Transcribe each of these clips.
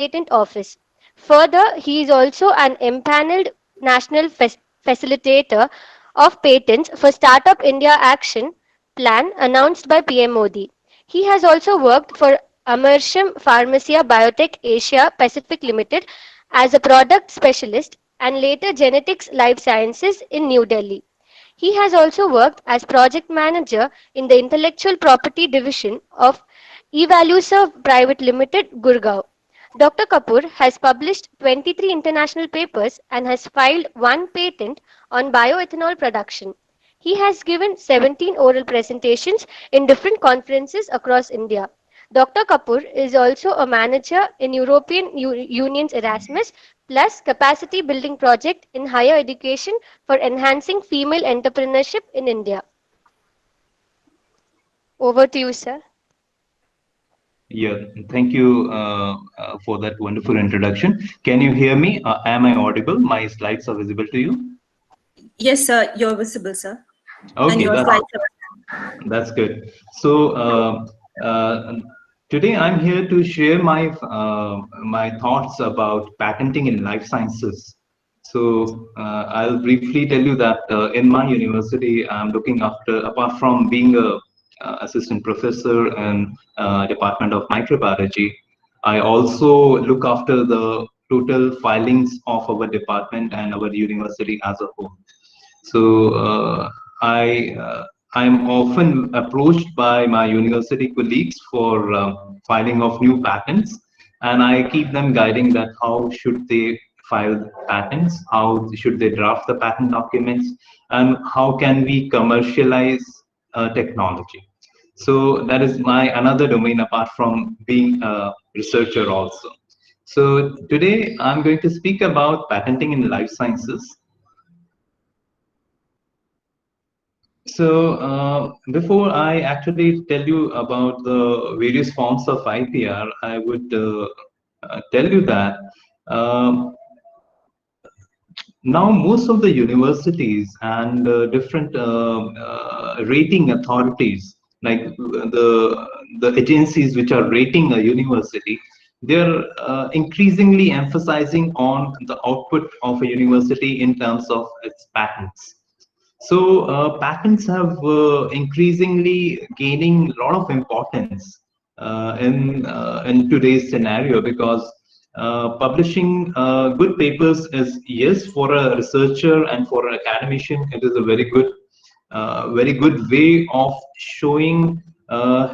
Patent Office. Further, he is also an empaneled national facilitator of patents for Startup India Action Plan announced by PM Modi. He has also worked for Amersham Pharmacia Biotech Asia Pacific Limited as a product specialist and later Genetics Life Sciences in New Delhi. He has also worked as project manager in the intellectual property division of Evaluserve Private Limited, Gurgaon. Dr. Kapoor has published 23 international papers and has filed one patent on bioethanol production. He has given 17 oral presentations in different conferences across India. Dr. Kapoor is also a manager in European Union's Erasmus Plus capacity building project in higher education for enhancing female entrepreneurship in India. Over to you, sir. Yeah, thank you for that wonderful introduction. Can you hear me? Am I audible? My slides are visible to you? Yes, sir, you're visible, sir. And Okay, your slides are. that's good. So today I'm here to share my thoughts about patenting in life sciences. So I'll briefly tell you that in my university, I'm looking after, apart from being a assistant professor in Department of Microbiology, I also look after the total filings of our department and our university as a whole. So I'm often approached by my university colleagues for filing of new patents, and I keep them guiding that how should they file patents, how should they draft the patent documents, and how can we commercialize technology. So that is my another domain apart from being a researcher also. So today I'm going to speak about patenting in life sciences. So before I actually tell you about the various forms of IPR, I would tell you that um, now most of the universities and different rating authorities, like the agencies which are rating a university, they're increasingly emphasizing on the output of a university in terms of its patents. So patents have increasingly gaining a lot of importance in today's scenario, because publishing good papers is, yes, for a researcher and for an academician, it is a very good way of showing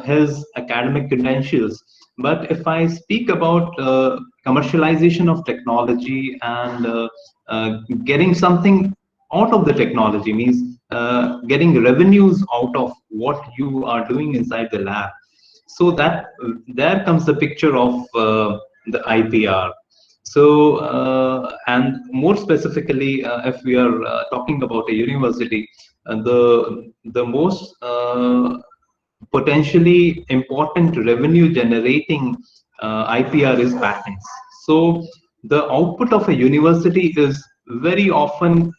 his academic credentials. But if I speak about commercialization of technology and getting something out of the technology, means getting revenues out of what you are doing inside the lab, so that there comes the picture of the IPR. So and more specifically, if we are talking about a university, the most potentially important revenue generating IPR is patents. So the output of a university is very often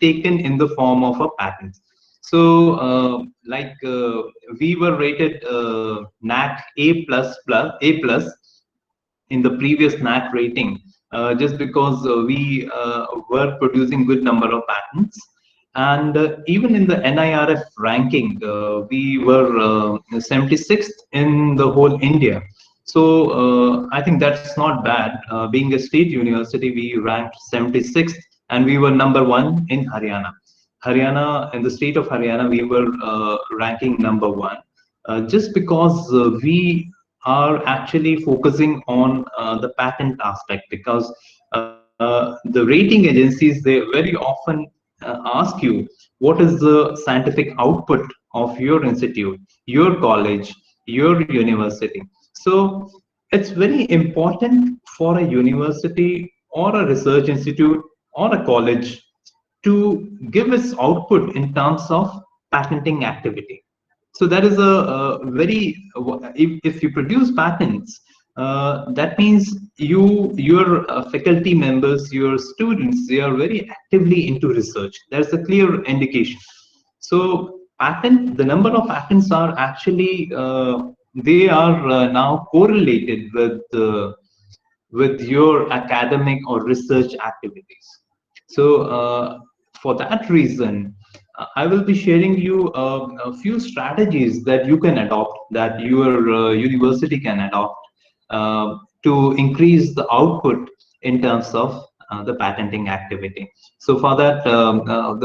taken in the form of a patent. So we were rated NAC A plus in the previous NAC rating, just because we were producing good number of patents. And even in the NIRF ranking, we were 76th in the whole India. So I think that's not bad. Being a state university, we ranked 76th, and we were number one in Haryana. Haryana, in the state of Haryana, we were ranking number one, just because we are actually focusing on the patent aspect, because the rating agencies, they very often ask you what is the scientific output of your institute, your college, your university. So it's very important for a university or a research institute or a college to give its output in terms of patenting activity. So that is a very, if you produce patents, that means your faculty members, your students, they are very actively into research. There's a clear indication. So the number of patents are actually, they are now correlated with your academic or research activities. So for that reason, I will be sharing you a few strategies that you can adopt, that your university can adopt to increase the output in terms of the patenting activity. So for that,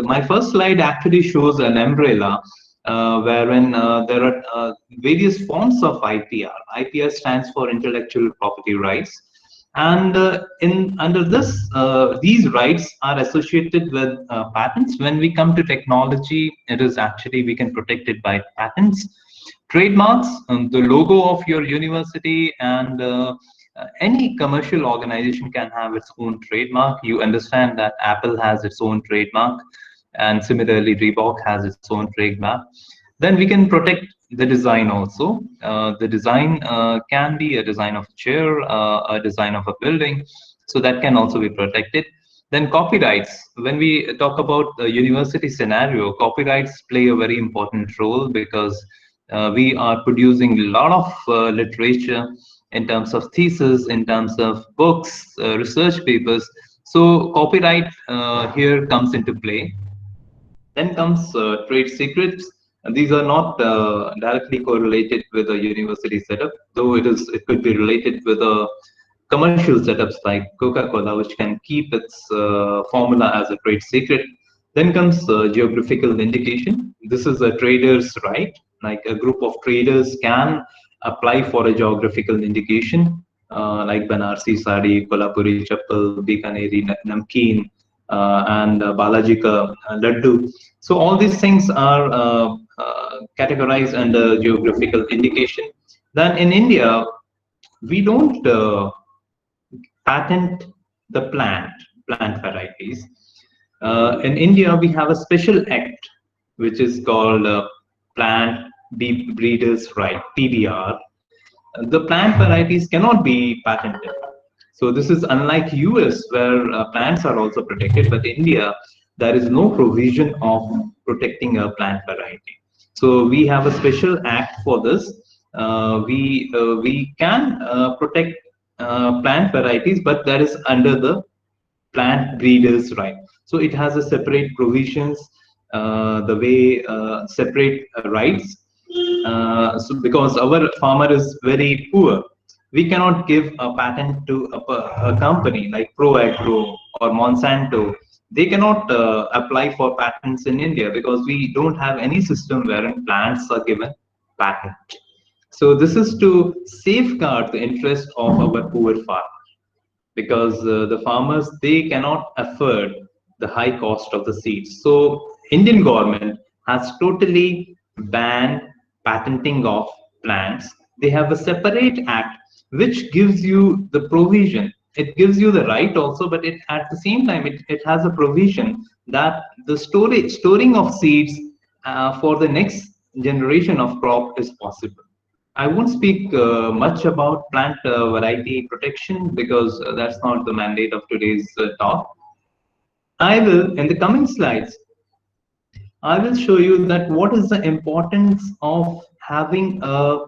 my first slide actually shows an umbrella wherein there are various forms of IPR. IPR stands for intellectual property rights, and in under this, these rights are associated with patents. When we come to technology, it is actually we can protect it by patents, trademarks, the logo of your university, and any commercial organization can have its own trademark. You understand that Apple has its own trademark, and similarly Reebok has its own trademark. Then we can protect the design also. The design can be a design of a chair, a design of a building, so that can also be protected. Then copyrights. When we talk about the university scenario, copyrights play a very important role because we are producing a lot of literature in terms of thesis, in terms of books, research papers. So copyright here comes into play. Then comes trade secrets. And these are not directly correlated with a university setup, though it could be related with a commercial setups like Coca-Cola, which can keep its formula as a trade secret. Then comes geographical indication. This is a trader's right. Like a group of traders can apply for a geographical indication, like Banarsi Sari, Kolhapuri Chappal, Bikaneri Namkeen, and Balaji Ka Laddu. So all these things are categorized under geographical indication. Then in India, we don't patent the plant varieties. In India, we have a special act which is called Plant Breeders' Right (PBR). The plant varieties cannot be patented. So this is unlike US where plants are also protected, but India there is no provision of protecting a plant variety. So we have a special act for this. We can protect plant varieties, but that is under the plant breeders' right. So it has a separate provisions, the way separate rights. So because our farmer is very poor, we cannot give a patent to a company like ProAgro or Monsanto. They cannot apply for patents in India because we don't have any system wherein plants are given patent. So this is to safeguard the interest of our poor farmer, because the farmers they cannot afford the high cost of the seeds. So Indian government has totally banned patenting of plants. They have a separate act which gives you the provision. It gives you the right also, but it at the same time it has a provision that the storing of seeds for the next generation of crop is possible. I won't speak much about plant variety protection because that's not the mandate of today's talk. I will, in the coming slides, I will show you that what is the importance of having a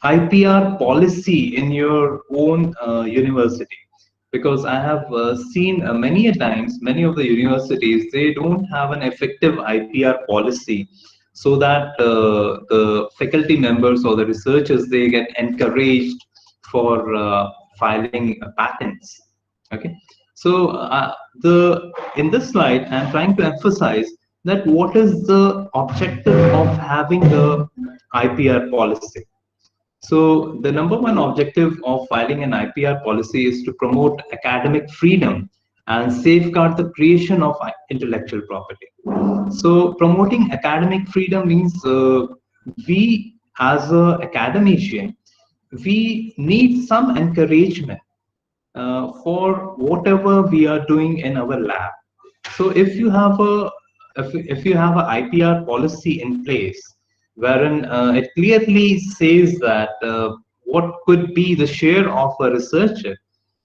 IPR policy in your own university. Because I have seen many a times, many of the universities, they don't have an effective IPR policy, so that the faculty members or the researchers, they get encouraged for filing patents. Okay, so the in this slide, I'm trying to emphasize that what is the objective of having the IPR policy. So the number one objective of filing an IPR policy is to promote academic freedom and safeguard the creation of intellectual property. So promoting academic freedom means we as a academician, we need some encouragement for whatever we are doing in our lab. So if you have if you have an IPR policy in place, wherein it clearly says that what could be the share of a researcher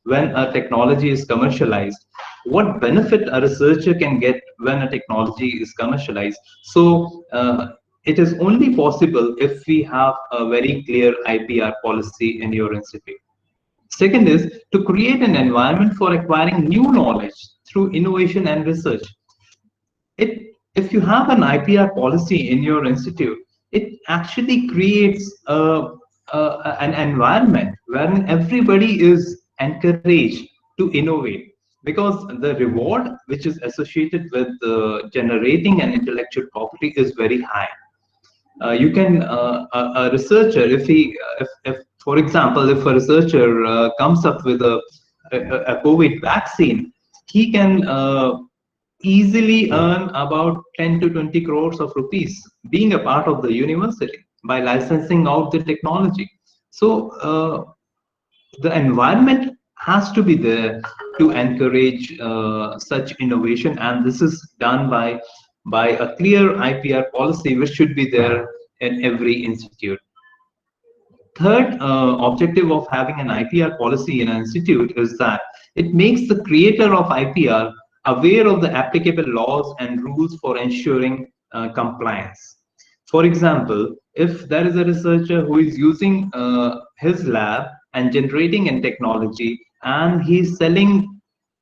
when a technology is commercialized, what benefit a researcher can get when a technology is commercialized. So it is only possible if we have a very clear IPR policy in your institute. Second is to create an environment for acquiring new knowledge through innovation and research. If you have an IPR policy in your institute, it actually creates an environment wherein everybody is encouraged to innovate, because the reward which is associated with generating an intellectual property is very high. You can a researcher, if for example, if a researcher comes up with a COVID vaccine, he can easily earn about 10 to 20 crores of rupees being a part of the university by licensing out the technology. So the environment has to be there to encourage such innovation, and this is done by a clear IPR policy which should be there in every institute. Third objective of having an IPR policy in an institute is that it makes the creator of IPR aware of the applicable laws and rules for ensuring compliance. For example, if there is a researcher who is using his lab and generating a technology, and he's selling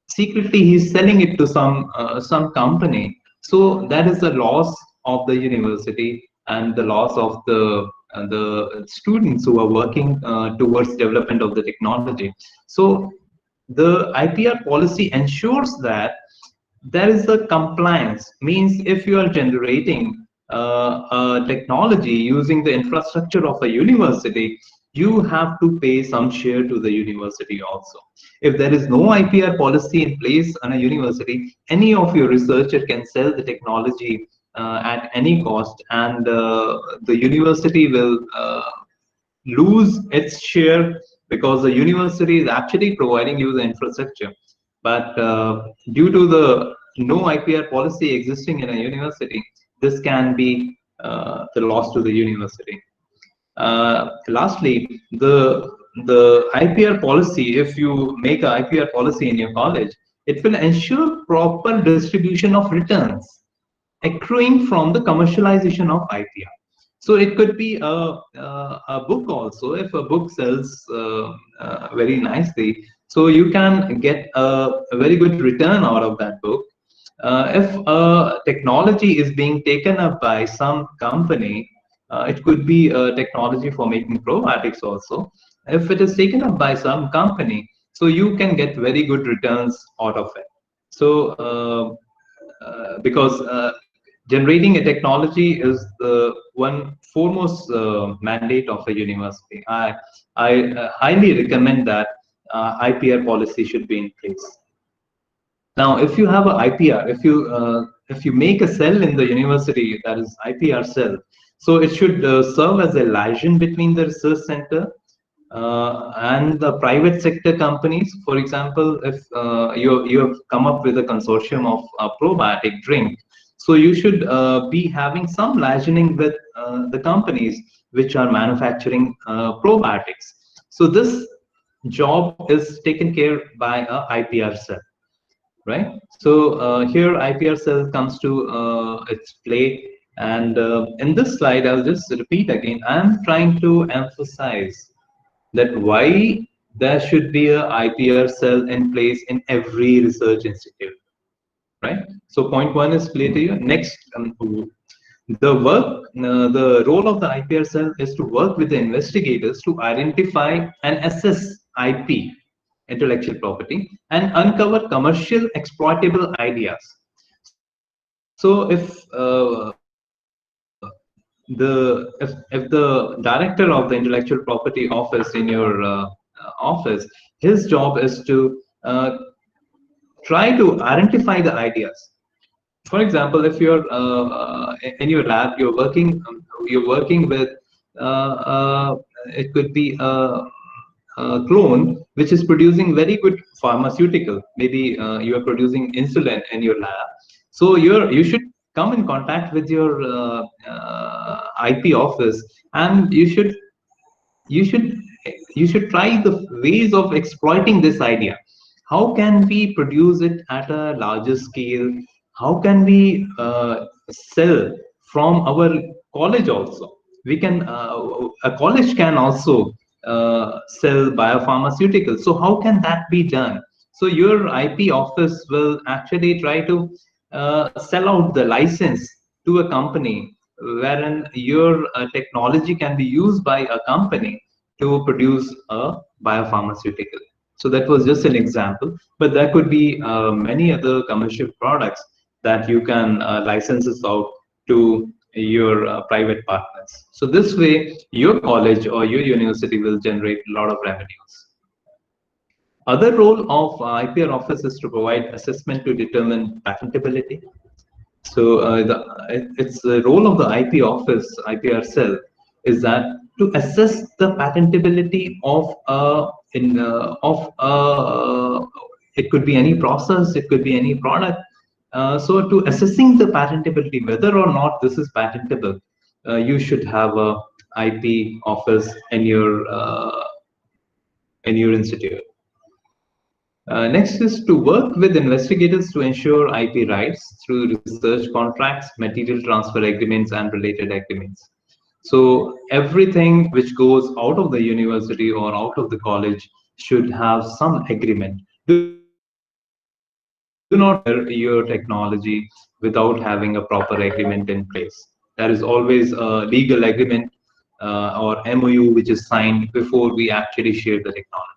secretly, he's selling it to some company, so that is the loss of the university and the loss of the students who are working towards development of the technology. So the IPR policy ensures that there is a compliance, means if you are generating a technology using the infrastructure of a university, you have to pay some share to the university also. If there is no IPR policy in place on a university, any of your researcher can sell the technology at any cost, and the university will lose its share, because the university is actually providing you the infrastructure. But due to the no IPR policy existing in a university, this can be the loss to the university. Lastly, the IPR policy, if you make an IPR policy in your college, it will ensure proper distribution of returns accruing from the commercialization of IPR. So it could be a book also. If a book sells very nicely, so you can get a very good return out of that book. If a technology is being taken up by some company, it could be a technology for making probiotics also. If it is taken up by some company, so you can get very good returns out of it. So because generating a technology is the one foremost mandate of a university. I highly recommend that IPR policy should be in place. Now, if you have an IPR, if you make a cell in the university, that is IPR cell, so it should serve as a liaison between the research center and the private sector companies. For example, if you have come up with a consortium of a probiotic drink, so you should be having some liaising with the companies which are manufacturing probiotics. So this job is taken care by a IPR cell, right? So here IPR cell comes to its play. And in this slide, I'll just repeat again, I'm trying to emphasize that why there should be a IPR cell in place in every research institute, right? So point one is clear to you. Next, the role of the IPR cell is to work with the investigators to identify and assess IP, intellectual property, and uncover commercial exploitable ideas. So if the director of the intellectual property office in your office, his job is to try to identify the ideas. For example, if you're in your lab, you're working with it could be a clone which is producing very good pharmaceutical. Maybe you are producing insulin in your lab, so you should come in contact with your IP office, and you should you should try the ways of exploiting this idea. How can we produce it at a larger scale? How can we sell from our college also? We can a college can also sell biopharmaceuticals. So how can that be done? So your IP office will actually try to sell out the license to a company wherein your technology can be used by a company to produce a biopharmaceutical. So that was just an example, but there could be many other commercial products that you can license this out to your private partners. So this way, your college or your university will generate a lot of revenues. Other role of IPR office is to provide assessment to determine patentability. So it's the role of the IP office, IPR cell, is that to assess the patentability of it could be any process, it could be any product. So to assessing the patentability, whether or not this is patentable, you should have a IP office in your institute. Next is to work with investigators to ensure IP rights through research contracts, material transfer agreements, and related agreements. So everything which goes out of the university or out of the college should have some agreement. Do not share your technology without having a proper agreement in place. There is always a legal agreement or MOU which is signed before we actually share the technology.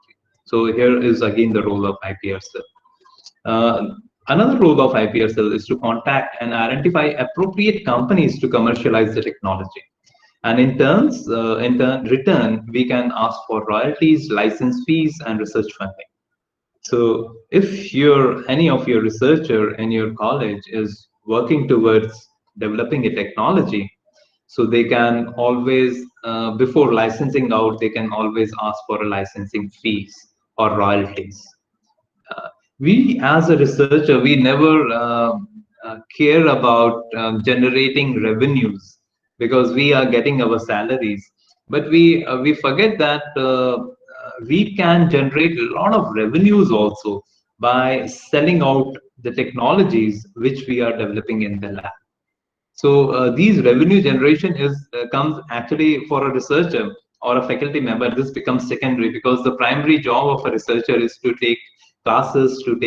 So here is again the role of IPR cell. Another role of IPR cell is to contact and identify appropriate companies to commercialize the technology. And in return, we can ask for royalties, license fees, and research funding. So if any of your researcher in your college is working towards developing a technology, so they can always, before licensing out, they can always ask for a licensing fees or royalties. We as a researcher, we never care about generating revenues because we are getting our salaries, but we forget that we can generate a lot of revenues also by selling out the technologies which we are developing in the lab. So these revenue generation comes actually for a researcher or a faculty member. This becomes secondary because the primary job of a researcher is to take classes, to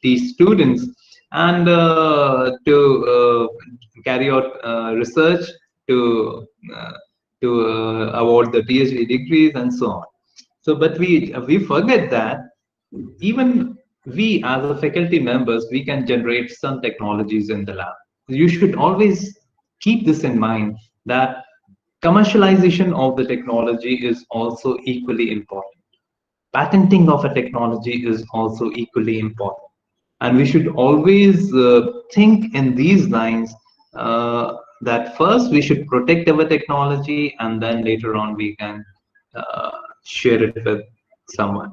teach students, and to carry out research to uh, award the PhD degrees and so on. So, but we forget that even we as a faculty members, we can generate some technologies in the lab. You should always keep this in mind that commercialization of the technology is also equally important. Patenting of a technology is also equally important. And we should always think in these lines that first we should protect our technology and then later on we can share it with someone.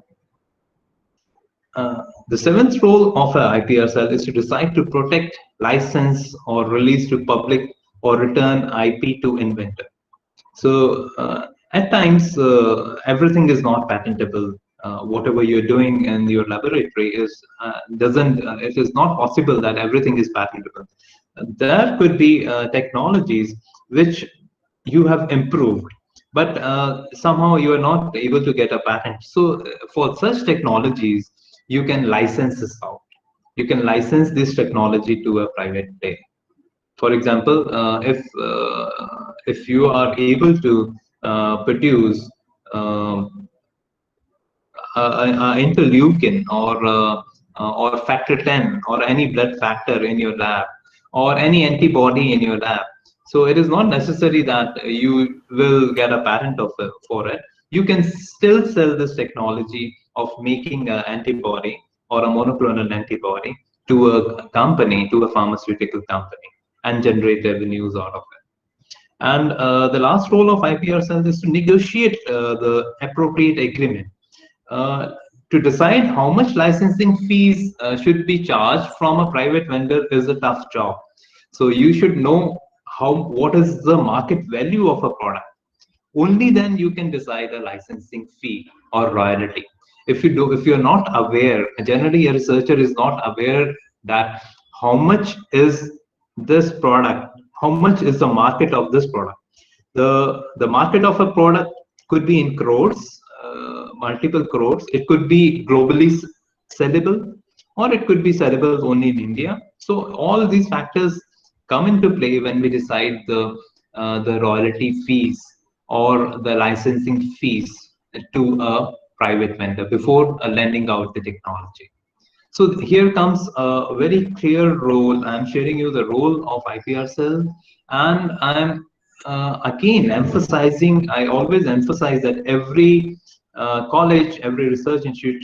The seventh role of an IPR cell is to decide to protect, license, or release to public or return IP to inventor. So at times, everything is not patentable. Whatever you're doing in your laboratory it is not possible that everything is patentable. There could be technologies which you have improved, but somehow you are not able to get a patent. So for such technologies, you can license this out. You can license this technology to a private player. For example, if you are able to produce interleukin or factor 10 or any blood factor in your lab or any antibody in your lab, so it is not necessary that you will get a patent for it. You can still sell this technology of making an antibody or a monoclonal antibody to a company, to a pharmaceutical company, and generate revenues out of it. And the last role of IPR cells is to negotiate the appropriate agreement. To decide how much licensing fees should be charged from a private vendor is a tough job. So you should know what is the market value of a product. Only then you can decide a licensing fee or royalty. If you're not aware, generally a researcher is not aware that how much is this product, how much is the market of this product. The market of a product could be in crores, multiple crores. It could be globally sellable, or it could be sellable only in India. So all these factors come into play when we decide the royalty fees or the licensing fees to a private vendor before lending out the technology. So here comes a very clear role. I'm sharing you the role of IPR cell, and I'm again emphasizing. I always emphasize that every college, every research institute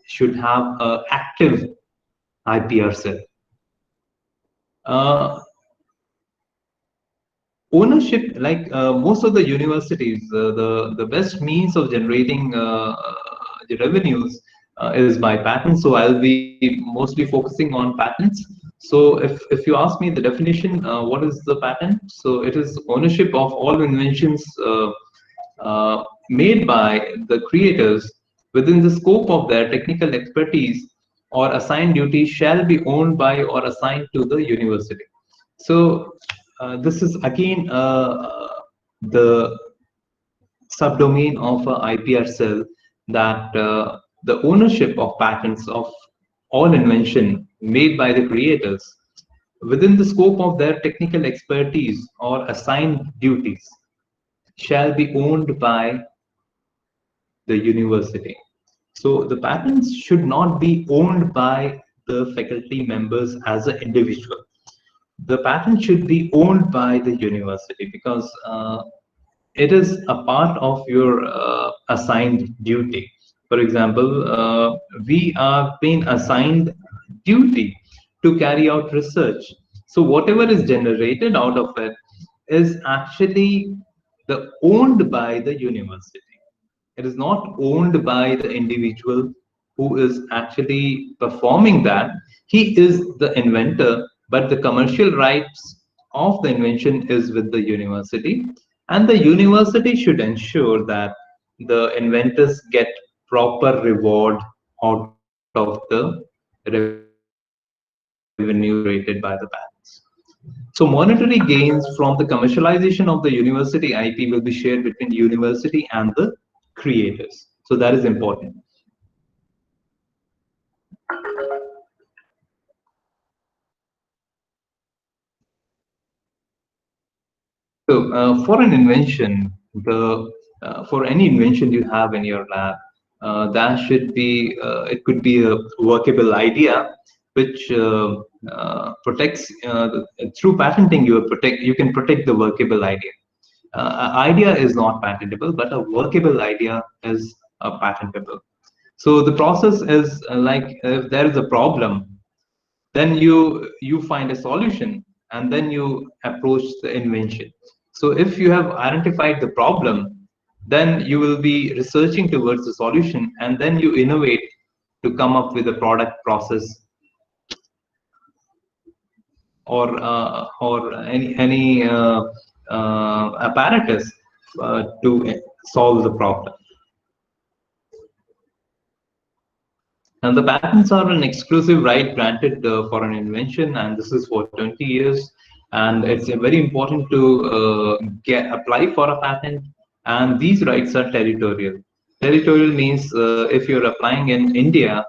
should have an active IPR cell. Uh, Ownership, like most of the universities, the best means of generating the revenues is by patents. So I'll be mostly focusing on patents. So if you ask me the definition, what is the patent? So it is ownership of all inventions made by the creators within the scope of their technical expertise or assigned duties shall be owned by or assigned to the university. So this is again the subdomain of a IPR cell, that the ownership of patents of all invention made by the creators within the scope of their technical expertise or assigned duties shall be owned by the university. So the patents should not be owned by the faculty members as an individual. The patent should be owned by the university, because it is a part of your assigned duty. For example, we are being assigned duty to carry out research. So whatever is generated out of it is actually owned by the university. It is not owned by the individual who is actually performing that. He is the inventor, but the commercial rights of the invention is with the university. And the university should ensure that the inventors get proper reward out of the revenue generated by the patents. So monetary gains from the commercialization of the university IP will be shared between the university and the creators. So that is important. So for an invention, the for any invention you have in your lab, that should be it could be a workable idea which protects through patenting. You can protect the workable idea. Idea is not patentable, but a workable idea is patentable. So the process is like, if there is a problem, then you find a solution, and then you approach the invention. So if you have identified the problem, then you will be researching towards the solution, and then you innovate to come up with a product, process, or any apparatus to solve the problem. And the patents are an exclusive right granted for an invention, and this is for 20 years. And it's very important to apply for a patent. And these rights are territorial. Territorial means if you're applying in India,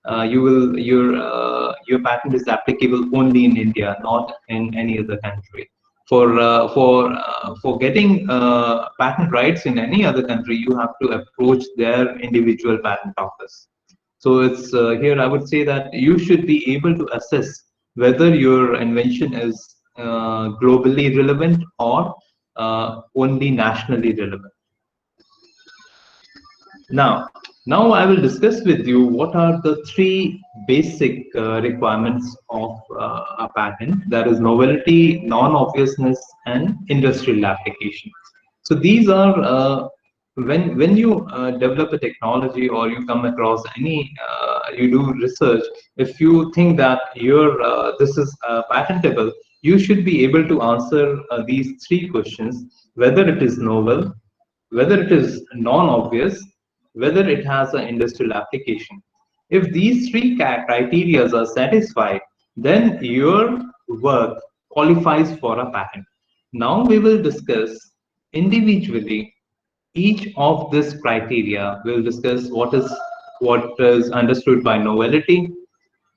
your patent is applicable only in India, not in any other country. For getting patent rights in any other country, you have to approach their individual patent office. So it's here I would say that you should be able to assess whether your invention is globally relevant or only nationally relevant. Now I will discuss with you what are the three basic requirements of a patent. That is novelty, non-obviousness, and industrial application. So these are when you develop a technology, or you come across any you do research. If you think that this is patentable, you should be able to answer these three questions: whether it is novel, whether it is non-obvious, whether it has an industrial application. If these three criteria are satisfied, then your work qualifies for a patent. Now we will discuss individually each of this criteria will discuss what is understood by novelty,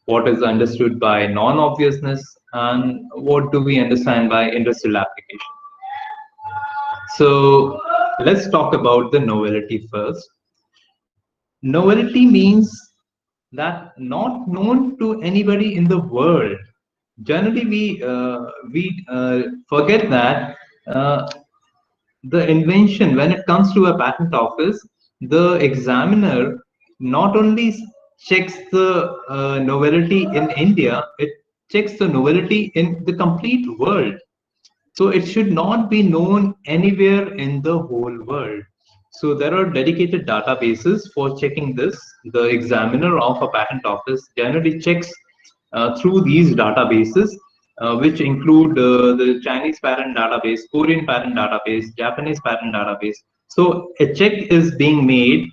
what is understood by non-obviousness, and what do we understand by industrial application. So let's talk about the novelty first. Novelty means that not known to anybody in the world. Generally, we forget that the invention, when it comes to a patent office, the examiner not only checks the novelty in India, it checks the novelty in the complete world. So it should not be known anywhere in the whole world. So there are dedicated databases for checking this. The examiner of a patent office generally checks through these databases, which include the Chinese patent database, Korean patent database, Japanese patent database. So a check is being made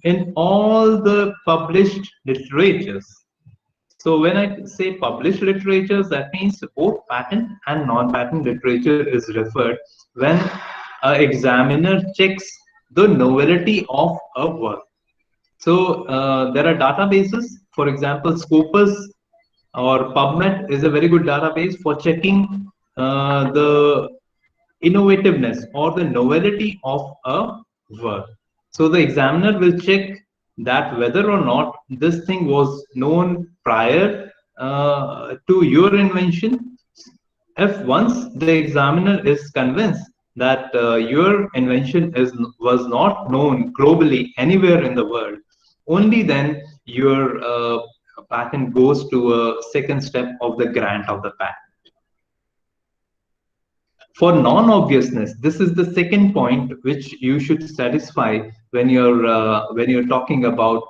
in all the published literatures. So when I say published literatures, that means both patent and non-patent literature is referred when an examiner checks the novelty of a work. So there are databases, for example, Scopus or PubMed is a very good database for checking the innovativeness or the novelty of a work. So the examiner will check that whether or not this thing was known prior to your invention. If once the examiner is convinced that your invention was not known globally anywhere in the world, only then your patent goes to a second step of the grant of the patent. For non-obviousness, this is the second point which you should satisfy when you're talking about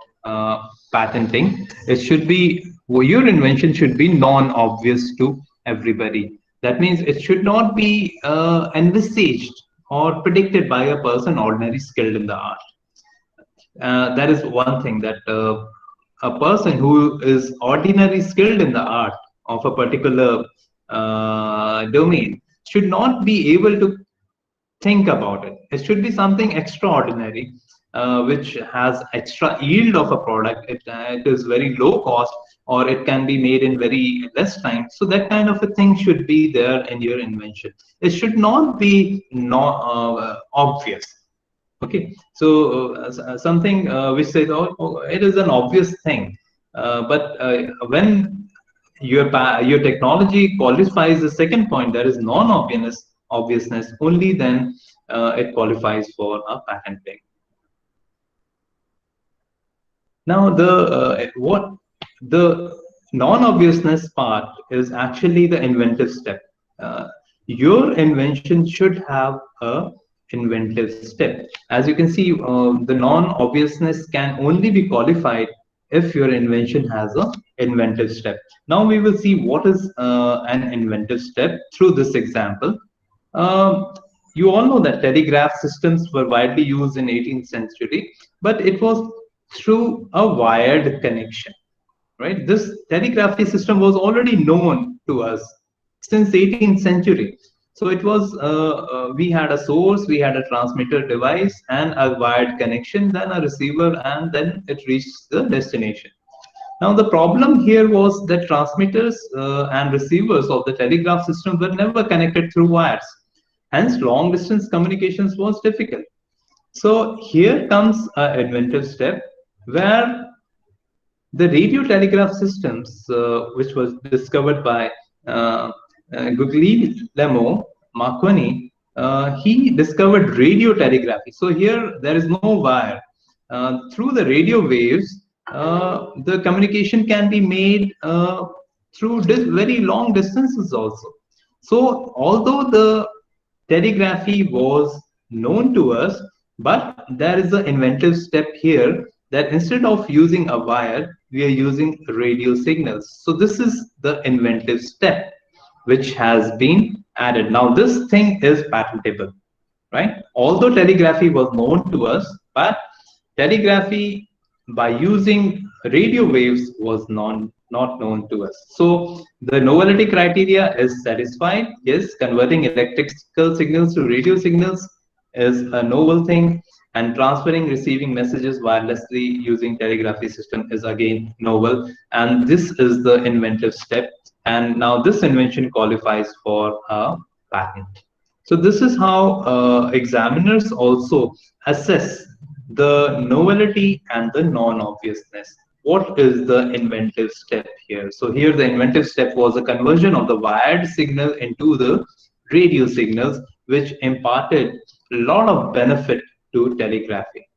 patenting. It should be, well, your invention should be non-obvious to everybody. That means it should not be envisaged or predicted by a person ordinarily skilled in the art. That is one thing, that a person who is ordinarily skilled in the art of a particular domain should not be able to think about it. It should be something extraordinary, which has extra yield of a product. It is very low cost, or it can be made in very less time. So that kind of a thing should be there in your invention. It should not be obvious. Okay, so something which says, oh, it is an obvious thing, but when your technology qualifies the second point, there is non-obviousness, only then it qualifies for a patenting. Now the non-obviousness part is actually the inventive step. Your invention should have a inventive step. As you can see, the non-obviousness can only be qualified if your invention has a inventive step. Now we will see what is an inventive step through this example. You all know that telegraph systems were widely used in 18th century, but it was through a wired connection, right? This telegraphy system was already known to us since 18th century. So it was, we had a source, we had a transmitter device and a wired connection, then a receiver, and then it reached the destination. Now the problem here was that transmitters and receivers of the telegraph system were never connected through wires. Hence long distance communications was difficult. So here comes an inventive step where the radio telegraph systems, which was discovered by Guglielmo Marconi, he discovered radio telegraphy. So here there is no wire. Through the radio waves, the communication can be made through very long distances also. So although the telegraphy was known to us, but there is an inventive step here, that instead of using a wire, we are using radio signals. So this is the inventive step which has been added. Now this thing is patentable, right? Although telegraphy was known to us, but telegraphy by using radio waves was not known to us. So the novelty criteria is satisfied. Yes, converting electrical signals to radio signals is a novel thing, and transferring, receiving messages wirelessly using telegraphy system is again novel, and this is the inventive step. And now this invention qualifies for a patent. So this is how examiners also assess the novelty and the non-obviousness. What is the inventive step here? So here the inventive step was a conversion of the wired signal into the radio signals, which imparted a lot of benefit to telegraphy.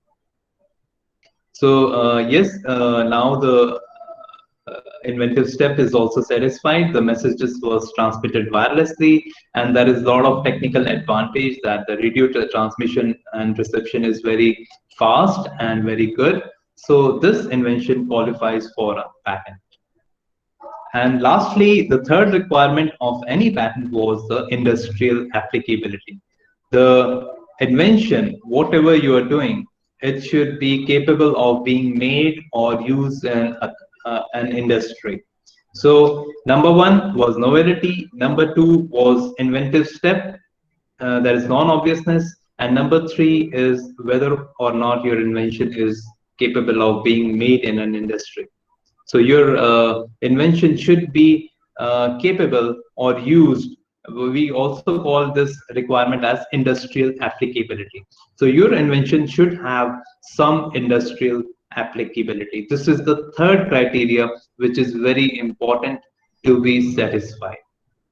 So yes, now the inventive step is also satisfied. The messages was transmitted wirelessly, and there is a lot of technical advantage that the radio transmission and reception is very fast and very good. So this invention qualifies for a patent. And lastly, the third requirement of any patent was the industrial applicability. The invention, whatever you are doing, it should be capable of being made or used in an industry. So number one was novelty, number two was inventive step, that is non-obviousness, and number three is whether or not your invention is capable of being made in an industry. So your invention should be capable or used. We also call this requirement as industrial applicability. So your invention should have some industrial applicability. This is the third criteria, which is very important to be satisfied.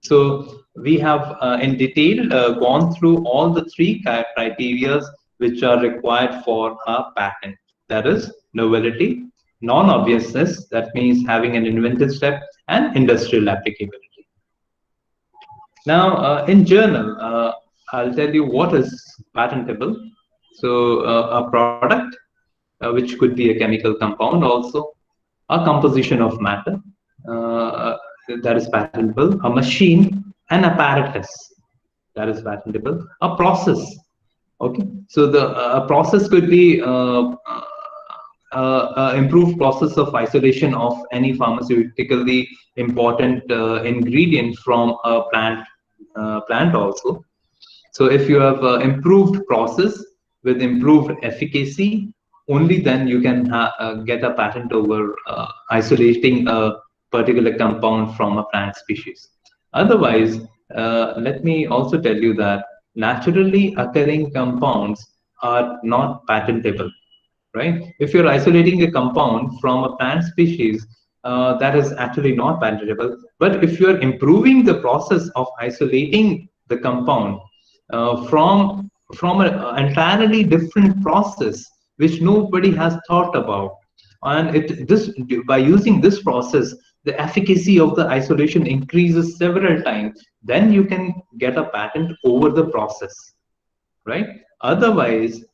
So we have in detail gone through all the three criteria which are required for a patent. That is novelty, non-obviousness, that means having an inventive step, and industrial applicability. Now, in general, I'll tell you what is patentable. So a product, which could be a chemical compound also, a composition of matter, that is patentable, a machine, an apparatus, that is patentable, a process. Okay, so the process could be improved process of isolation of any pharmaceutically important ingredient from a plant also. So if you have improved process with improved efficacy, only then you can get a patent over isolating a particular compound from a plant species. Otherwise, let me also tell you that naturally occurring compounds are not patentable, right? If you're isolating a compound from a plant species, that is actually not patentable. But if you're improving the process of isolating the compound from an entirely different process which nobody has thought about, and by using this process, the efficacy of the isolation increases several times, then you can get a patent over the process, right? Otherwise,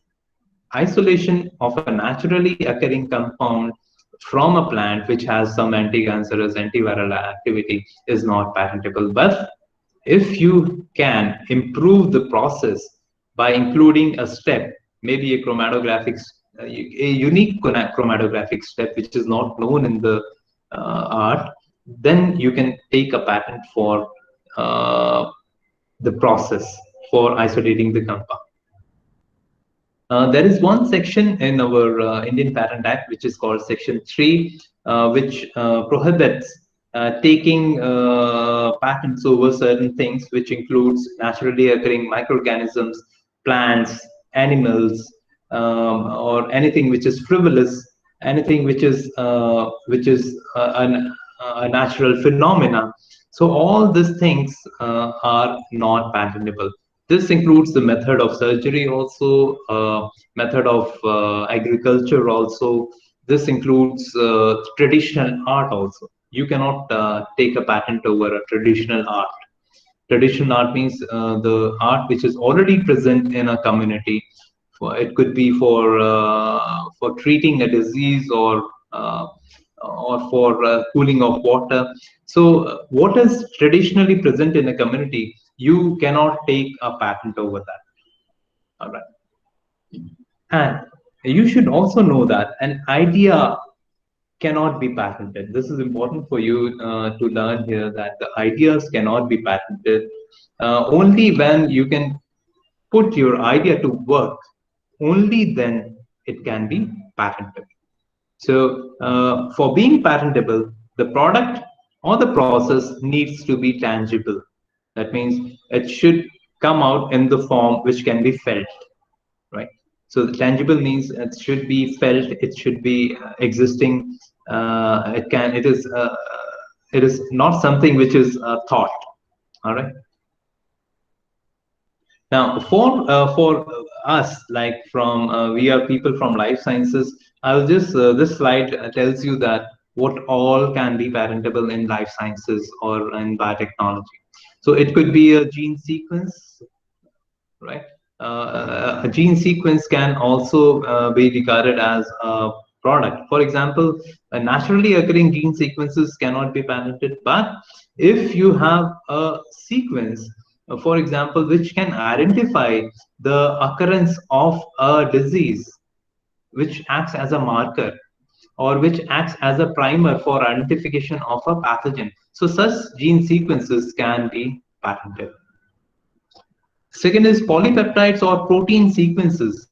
isolation of a naturally occurring compound from a plant which has some anti-cancerous, antiviral activity is not patentable. But if you can improve the process by including a step, maybe a chromatographic, a unique chromatographic step which is not known in the art, then you can take a patent for the process for isolating the compound. There is one section in our Indian Patent Act, which is called Section 3, which prohibits taking patents over certain things, which includes naturally occurring microorganisms, plants, animals, or anything which is frivolous, anything which is a natural phenomena. So all these things are not patentable. This includes the method of surgery also, method of agriculture also. This includes traditional art also. You cannot take a patent over a traditional art. Traditional art means the art which is already present in a community. It could be for treating a disease or for cooling of water. So what is traditionally present in a community, you cannot take a patent over that. All right. And you should also know that an idea cannot be patented. This is important for you to learn here, that the ideas cannot be patented only when you can put your idea to work, only then it can be patentable. So for being patentable, the product or the process needs to be tangible. That means it should come out in the form which can be felt, right? So the tangible means it should be felt, it should be existing. It is not something which is thought. All right. Now, for us, like from we are people from life sciences, I'll just this slide tells you that what all can be patentable in life sciences or in biotechnology. So it could be a gene sequence, right? A gene sequence can also be regarded as a product. For example, naturally occurring gene sequences cannot be patented, but if you have a sequence, for example, which can identify the occurrence of a disease, which acts as a marker or which acts as a primer for identification of a pathogen. So such gene sequences can be patented. Second is polypeptides or protein sequences.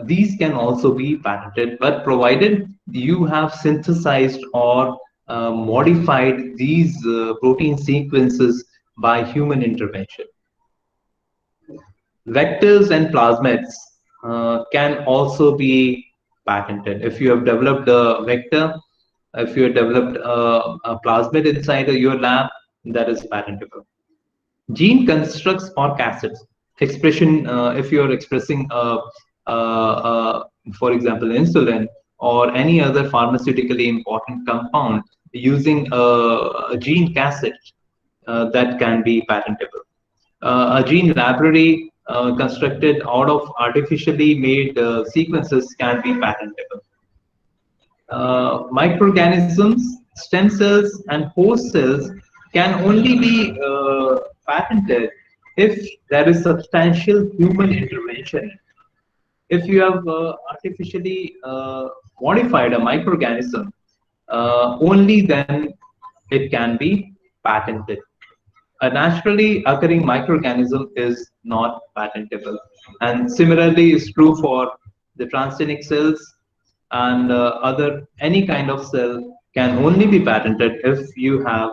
These can also be patented, but provided you have synthesized or modified these protein sequences by human intervention. Vectors and plasmids can also be patented. If you have developed a vector, if you have developed a plasmid inside your lab, that is patentable. Gene constructs or cassettes. Expression, if you're expressing, for example, insulin or any other pharmaceutically important compound using a gene cassette, that can be patentable. A gene library constructed out of artificially made sequences can be patentable. Microorganisms, stem cells, and host cells can only be patented if there is substantial human intervention. If you have artificially modified a microorganism, only then it can be patented. A naturally occurring microorganism is not patentable. And similarly is true for the transgenic cells and other any kind of cell can only be patented if you have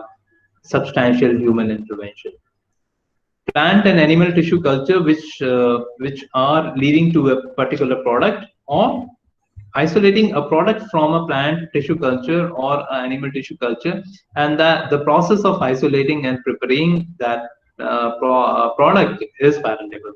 substantial human intervention. Plant and animal tissue culture, which are leading to a particular product, or isolating a product from a plant tissue culture or animal tissue culture, and that the process of isolating and preparing that product is patentable.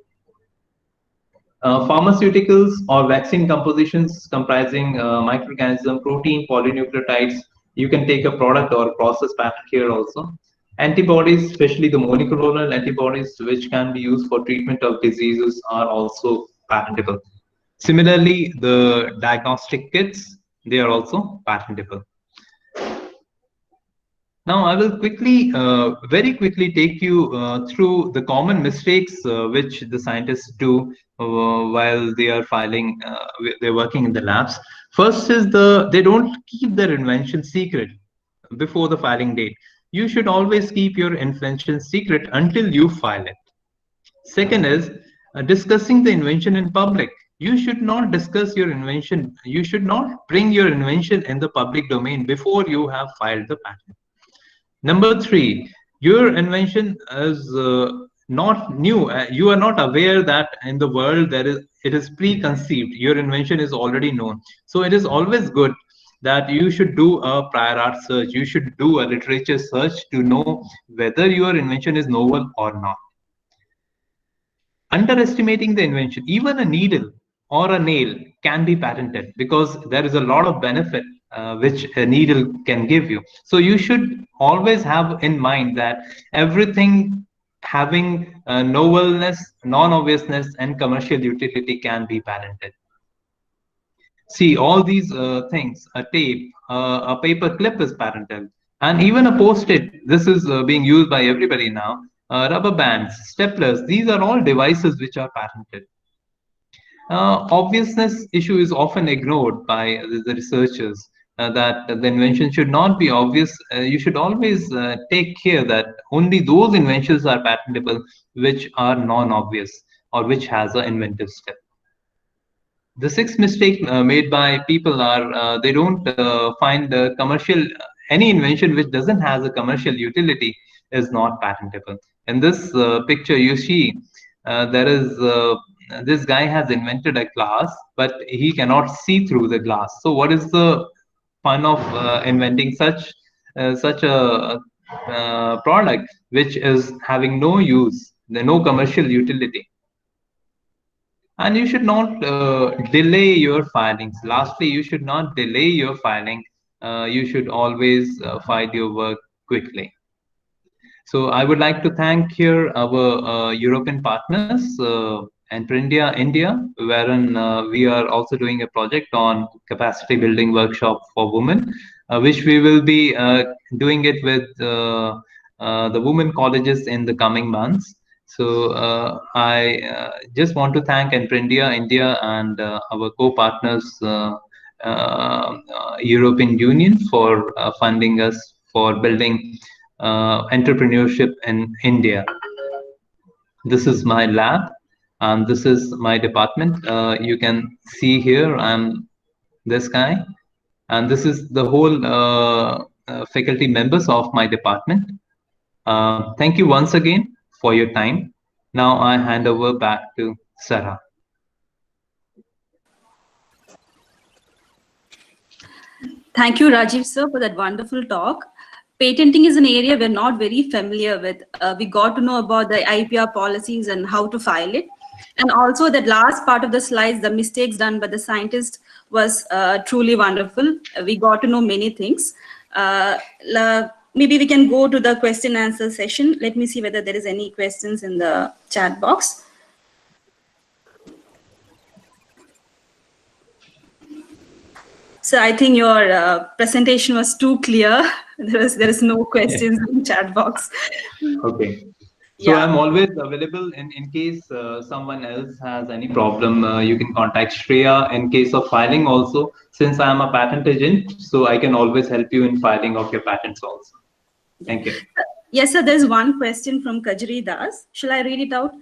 Pharmaceuticals or vaccine compositions comprising microorganism, protein, polynucleotides, you can take a product or process patent here also. Antibodies, especially the monoclonal antibodies, which can be used for treatment of diseases, are also patentable. Similarly, the diagnostic kits, they are also patentable. Now, I will quickly, very quickly take you through the common mistakes which the scientists do while they are filing, they're working in the labs. First is they don't keep their invention secret before the filing date. You should always keep your invention secret until you file it. Second is discussing the invention in public. You should not discuss your invention. You should not bring your invention in the public domain before you have filed the patent. Number three, your invention is not new. You are not aware that in the world it is preconceived. Your invention is already known. So it is always good that you should do a prior art search. You should do a literature search to know whether your invention is novel or not. Underestimating the invention, even a needle or a nail can be patented because there is a lot of benefit which a needle can give you. So you should always have in mind that everything having novelness, non-obviousness, and commercial utility can be patented. See, all these things, a tape, a paper clip is patented, and even a post-it, this is being used by everybody now. Rubber bands, staplers, these are all devices which are patented. Obviousness issue is often ignored by the researchers, that the invention should not be obvious. You should always take care that only those inventions are patentable which are non-obvious. or which has an inventive step. The sixth mistake made by people are they don't find commercial any invention which doesn't has a commercial utility is not patentable. In this picture, you see there is this guy has invented a glass, but he cannot see through the glass. So, what is the fun of inventing such a product which is having no use, no commercial utility? And you should not delay your filings. Lastly, you should not delay your filing. You should always file your work quickly. So I would like to thank here our European partners and India, wherein we are also doing a project on capacity building workshop for women, which we will be doing it with the women colleges in the coming months. So I just want to thank India, and our co-partners, European Union, for funding us for building entrepreneurship in India. This is my lab, and this is my department. You can see here I'm this guy, and this is the whole faculty members of my department. Thank you once again for your time. Now I hand over back to Sarah. Thank you, Rajiv sir, for that wonderful talk. Patenting is an area we're not very familiar with. We got to know about the IPR policies and how to file it. And also that last part of the slides, the mistakes done by the scientist was truly wonderful. We got to know many things. Maybe we can go to the question and answer session. Let me see whether there is any questions in the chat box. So I think your presentation was too clear. There is no questions in chat box. Okay. So I'm always available in case someone else has any problem. You can contact Shreya in case of filing also. Since I'm a patent agent, so I can always help you in filing of your patents also. Thank you. Yes, sir. There's one question from Kajri Das. Shall I read it out?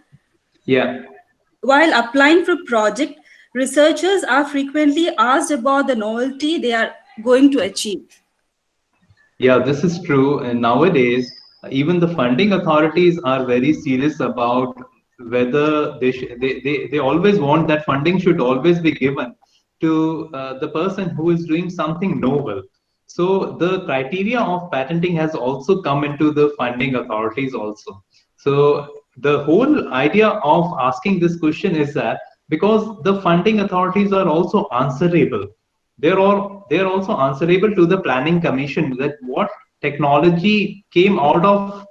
Yeah. While applying for project, researchers are frequently asked about the novelty they are going to achieve. Yeah, this is true. And nowadays, even the funding authorities are very serious about whether they always want that funding should always be given to the person who is doing something novel. So the criteria of patenting has also come into the funding authorities also. So the whole idea of asking this question is that because the funding authorities are also answerable, they're also answerable to the planning commission that what technology came out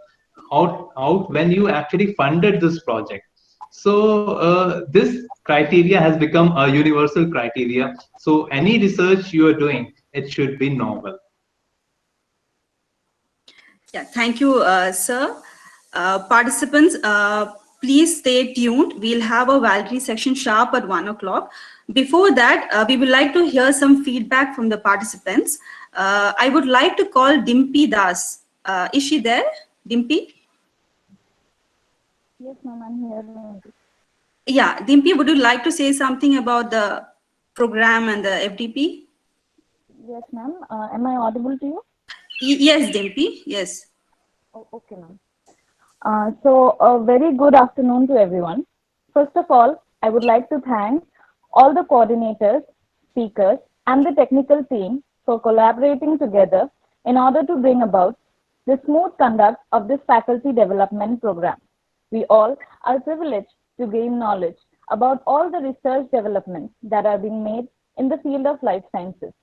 when you actually funded this project. So this criteria has become a universal criteria. So any research you are doing, it should be novel. Yeah, thank you, sir. Participants, please stay tuned. We'll have a Valerie section sharp at 1 o'clock. Before that, we would like to hear some feedback from the participants. I would like to call Dimpy Das. Is she there, Dimpy? Yes, ma'am, I'm here. Yeah, Dimpy, would you like to say something about the program and the FDP? Yes, ma'am. Am I audible to you? Yes, Dimpy, yes. Oh, okay, ma'am. So, a very good afternoon to everyone. First of all, I would like to thank all the coordinators, speakers, and the technical team for collaborating together in order to bring about the smooth conduct of this faculty development program. We all are privileged to gain knowledge about all the research developments that are being made in the field of life sciences.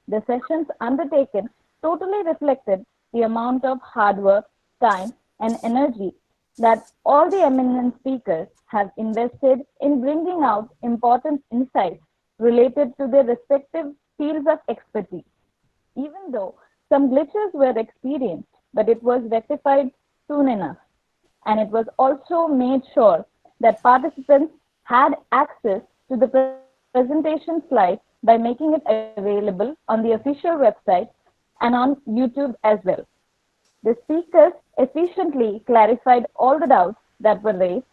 The sessions undertaken totally reflected the amount of hard work, time, and energy that all the eminent speakers have invested in bringing out important insights related to their respective fields of expertise. Even though some glitches were experienced, but it was rectified soon enough. And it was also made sure that participants had access to the presentation slides by making it available on the official website and on YouTube as well. The speakers efficiently clarified all the doubts that were raised,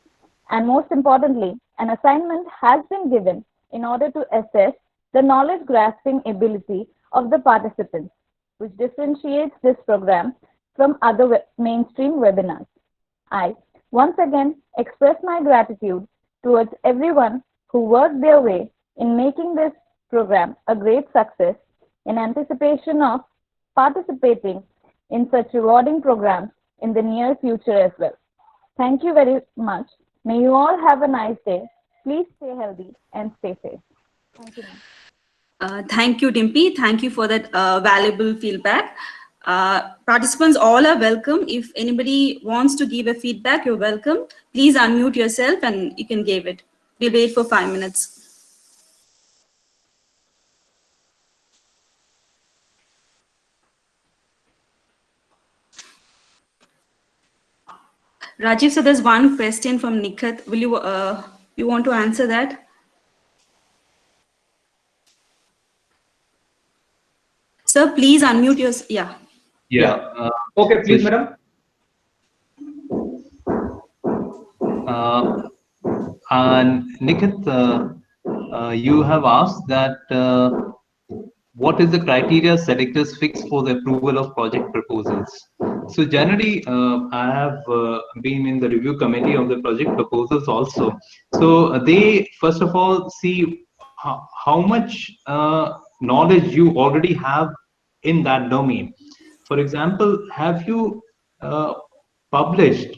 And most importantly, an assignment has been given in order to assess the knowledge grasping ability of the participants, which differentiates this program from other mainstream webinars. I once again express my gratitude towards everyone who worked their way in making this program a great success in anticipation of participating in such rewarding programs in the near future as well. Thank you very much. May you all have a nice day. Please stay healthy and stay safe. Thank you, ma'am. Thank you, Dimpy. Thank you for that valuable feedback. Participants all are welcome. If anybody wants to give a feedback, you're welcome. Please unmute yourself and you can give it. We'll wait for 5 minutes. Rajiv, so there's one question from Nikhat. Will you want to answer that? Sir, please unmute yourself. Yeah. Yeah. Okay, please, madam. And Nikhit, you have asked that what is the criteria selectors fix for the approval of project proposals? So generally, I have been in the review committee of the project proposals also. So they first of all see how much knowledge you already have in that domain. For example, have you published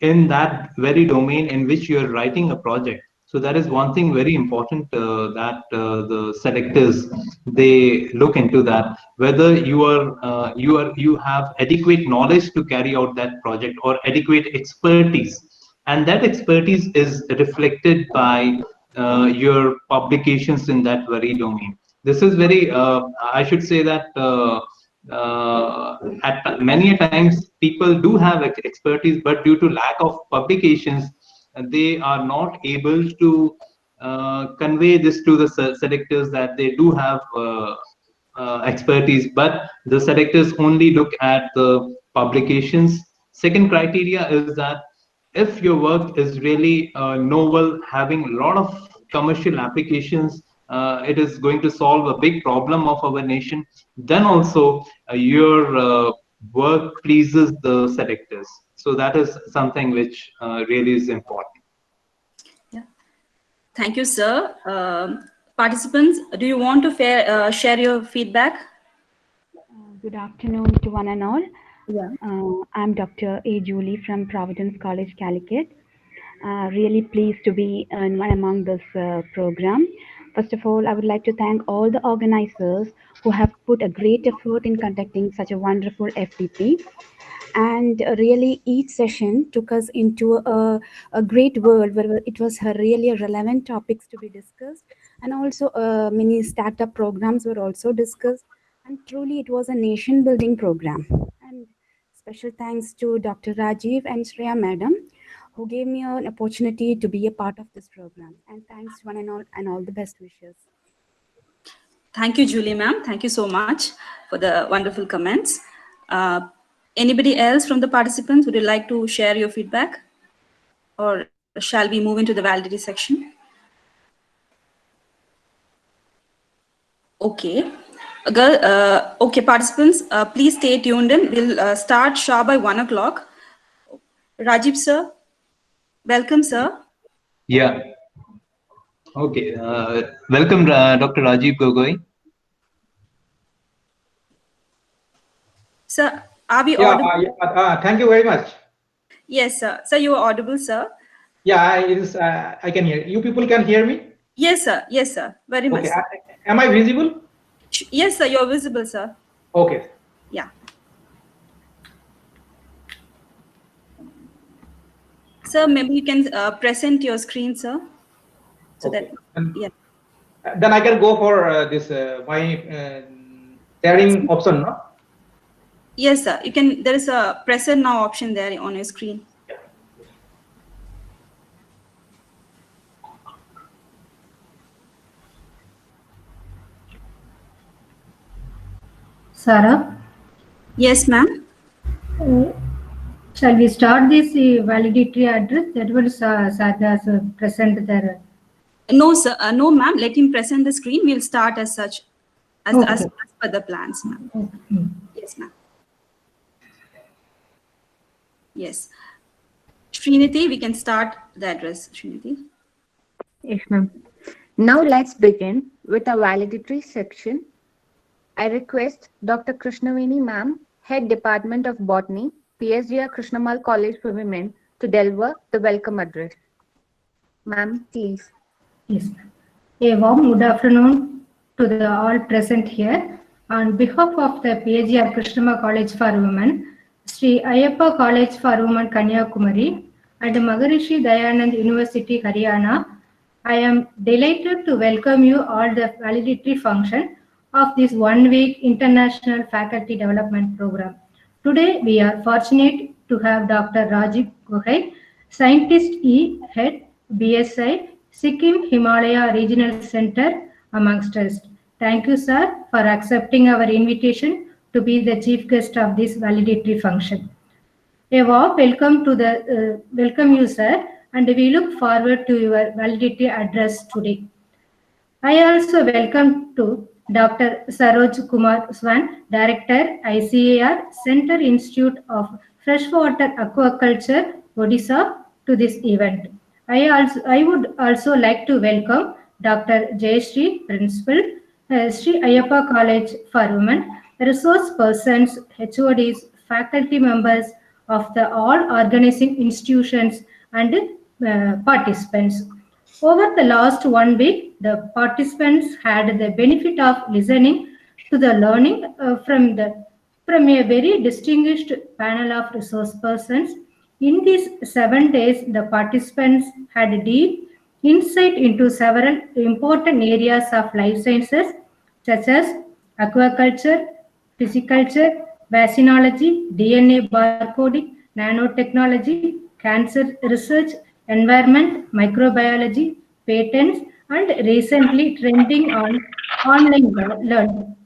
in that very domain in which you are writing a project? So that is one thing very important that the selectors they look into, that whether you have adequate knowledge to carry out that project or adequate expertise, and that expertise is reflected by your publications in that very domain. This is very I should say that at many times people do have expertise, but due to lack of publications they are not able to convey this to the selectors that they do have expertise, but the selectors only look at the publications. Second criteria is that if your work is really novel, having a lot of commercial applications, it is going to solve a big problem of our nation, then also your work pleases the selectors. So that is something which really is important. Yeah. Thank you, sir. Participants, do you want to share your feedback? Good afternoon to one and all. Yeah. I'm Dr. A. Julie from Providence College, Calicut. Really pleased to be in one among this program. First of all, I would like to thank all the organizers who have put a great effort in conducting such a wonderful FDP. And really each session took us into a great world where it was really relevant topics to be discussed. And also many startup programs were also discussed. And truly it was a nation building program. And special thanks to Dr. Rajiv and Shreya Madam, who gave me an opportunity to be a part of this program. And thanks one and all the best wishes. Thank you, Julie ma'am. Thank you so much for the wonderful comments. Anybody else from the participants, would you like to share your feedback? Or shall we move into the validity section? Okay. Okay, participants, please stay tuned in. We'll start sharp by 1 o'clock. Rajiv sir, welcome sir. Yeah. Okay. Welcome, Dr. Rajiv Gogoi. Sir, are we audible? Thank you very much. Yes, sir. Sir, you are audible, sir. Yeah, I can hear. You people can hear me? Yes, sir. Yes, sir. Very much. Okay. Am I visible? Yes, sir. You're visible, sir. Okay. Yeah. Sir, maybe you can present your screen, sir. So okay. Yeah. Then I can go for this my sharing option, no? Yes, sir. You can. There is a present now option there on your screen. Sarah? Yes, ma'am. Shall we start this valedictory address? That will Sardas present there. No, sir. No, ma'am. Let him present the screen. We'll start as such, as per the plans, ma'am. Okay. Yes, ma'am. Yes. Srinidhi, we can start the address. Srinidhi. Yes, ma'am. Now let's begin with a valedictory section. I request Dr. Krishnaveni ma'am, Head Department of Botany, PSGR Krishnamal College for Women, to deliver the welcome address. Ma'am, please. Yes. A warm good afternoon to the all present here. On behalf of the PSGR Krishnama College for Women, Sri Ayappa College for Women Kanyakumari, and Maharishi Dayanand University Haryana, I am delighted to welcome you all the valedictory function of this one-week International Faculty Development Program. Today, we are fortunate to have Dr. Rajiv Gohai, Scientist E, Head, BSI, Sikkim Himalaya Regional Center, amongst us. Thank you, sir, for accepting our invitation to be the chief guest of this valedictory function. A warm welcome to the welcome you, sir, and we look forward to your valedictory address today. I also welcome to Dr. Saroj Kumar Swan, Director, ICAR, Center Institute of Freshwater Aquaculture, Odisha, to this event. I would also like to welcome Dr. Jayashree, Principal, Sri Ayappa College for Women, resource persons, HODs, faculty members of the all organizing institutions and participants. Over the last 1 week, the participants had the benefit of listening to the learning from a very distinguished panel of resource persons. In these 7 days, the participants had deep insight into several important areas of life sciences, such as aquaculture, pisciculture, vaccinology, DNA barcoding, nanotechnology, cancer research, environment, microbiology, patents, and recently trending on online learning.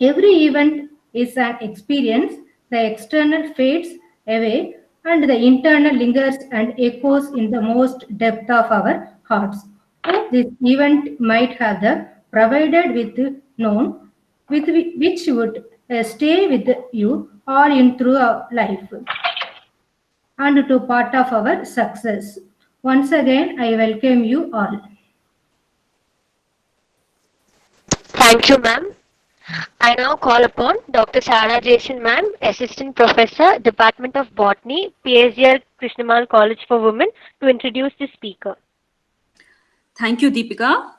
Every event is an experience, the external fades away, and the internal lingers and echoes in the most depth of our hearts. Hope this event might have the provided with known, which would stay with you all in throughout life and to part of our success. Once again, I welcome you all. Thank you, ma'am. I now call upon Dr. Sarah Jason, ma'am, Assistant Professor, Department of Botany, PSGR Krishnamal College for Women, to introduce the speaker. Thank you, Deepika.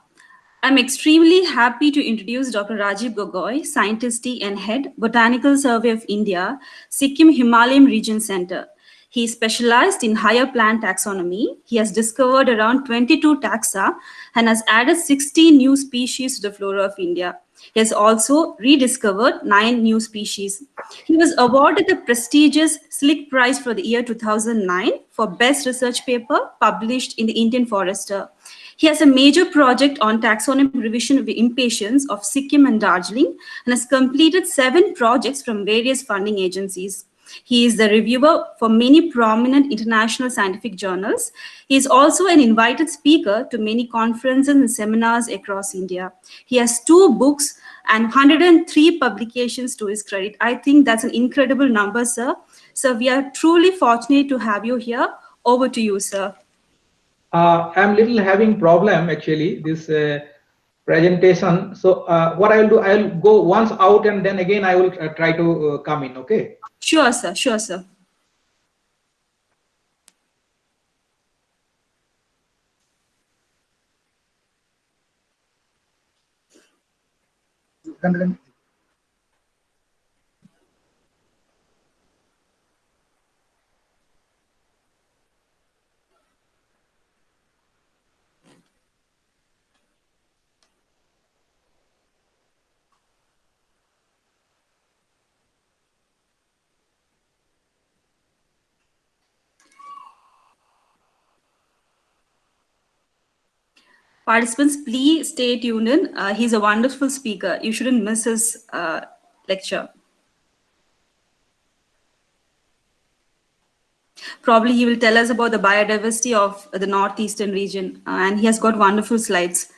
I'm extremely happy to introduce Dr. Rajiv Gogoi, Scientist and Head, Botanical Survey of India, Sikkim Himalayan Region Center. He specialized in higher plant taxonomy. He has discovered around 22 taxa and has added 60 new species to the flora of India. He has also rediscovered 9 new species. He was awarded the prestigious Slick Prize for the year 2009 for Best Research Paper published in the Indian Forester. He has a major project on taxonomy revision of the impatiens of Sikkim and Darjeeling and has completed 7 projects from various funding agencies. He is the reviewer for many prominent international scientific journals. He is also an invited speaker to many conferences and seminars across India. He has 2 books and 103 publications to his credit. I think that's an incredible number, sir. So we are truly fortunate to have you here. Over to you, sir. I'm little having problem actually this presentation. So what I will do, I will go once out and then again I will try to come in. Okay. Sure, sir. Sure, sir. Participants, please stay tuned in. He's a wonderful speaker. You shouldn't miss his lecture. Probably he will tell us about the biodiversity of the northeastern region, and he has got wonderful slides.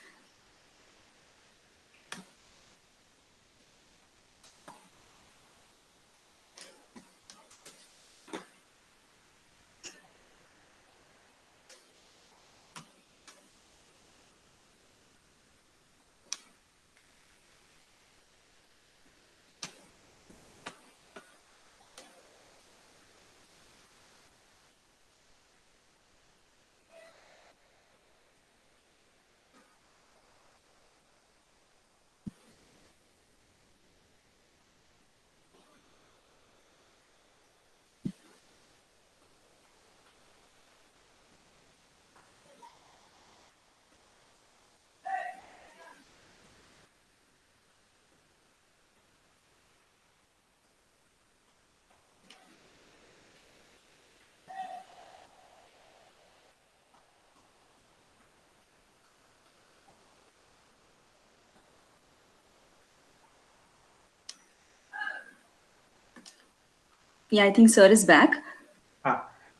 Yeah, I think sir is back.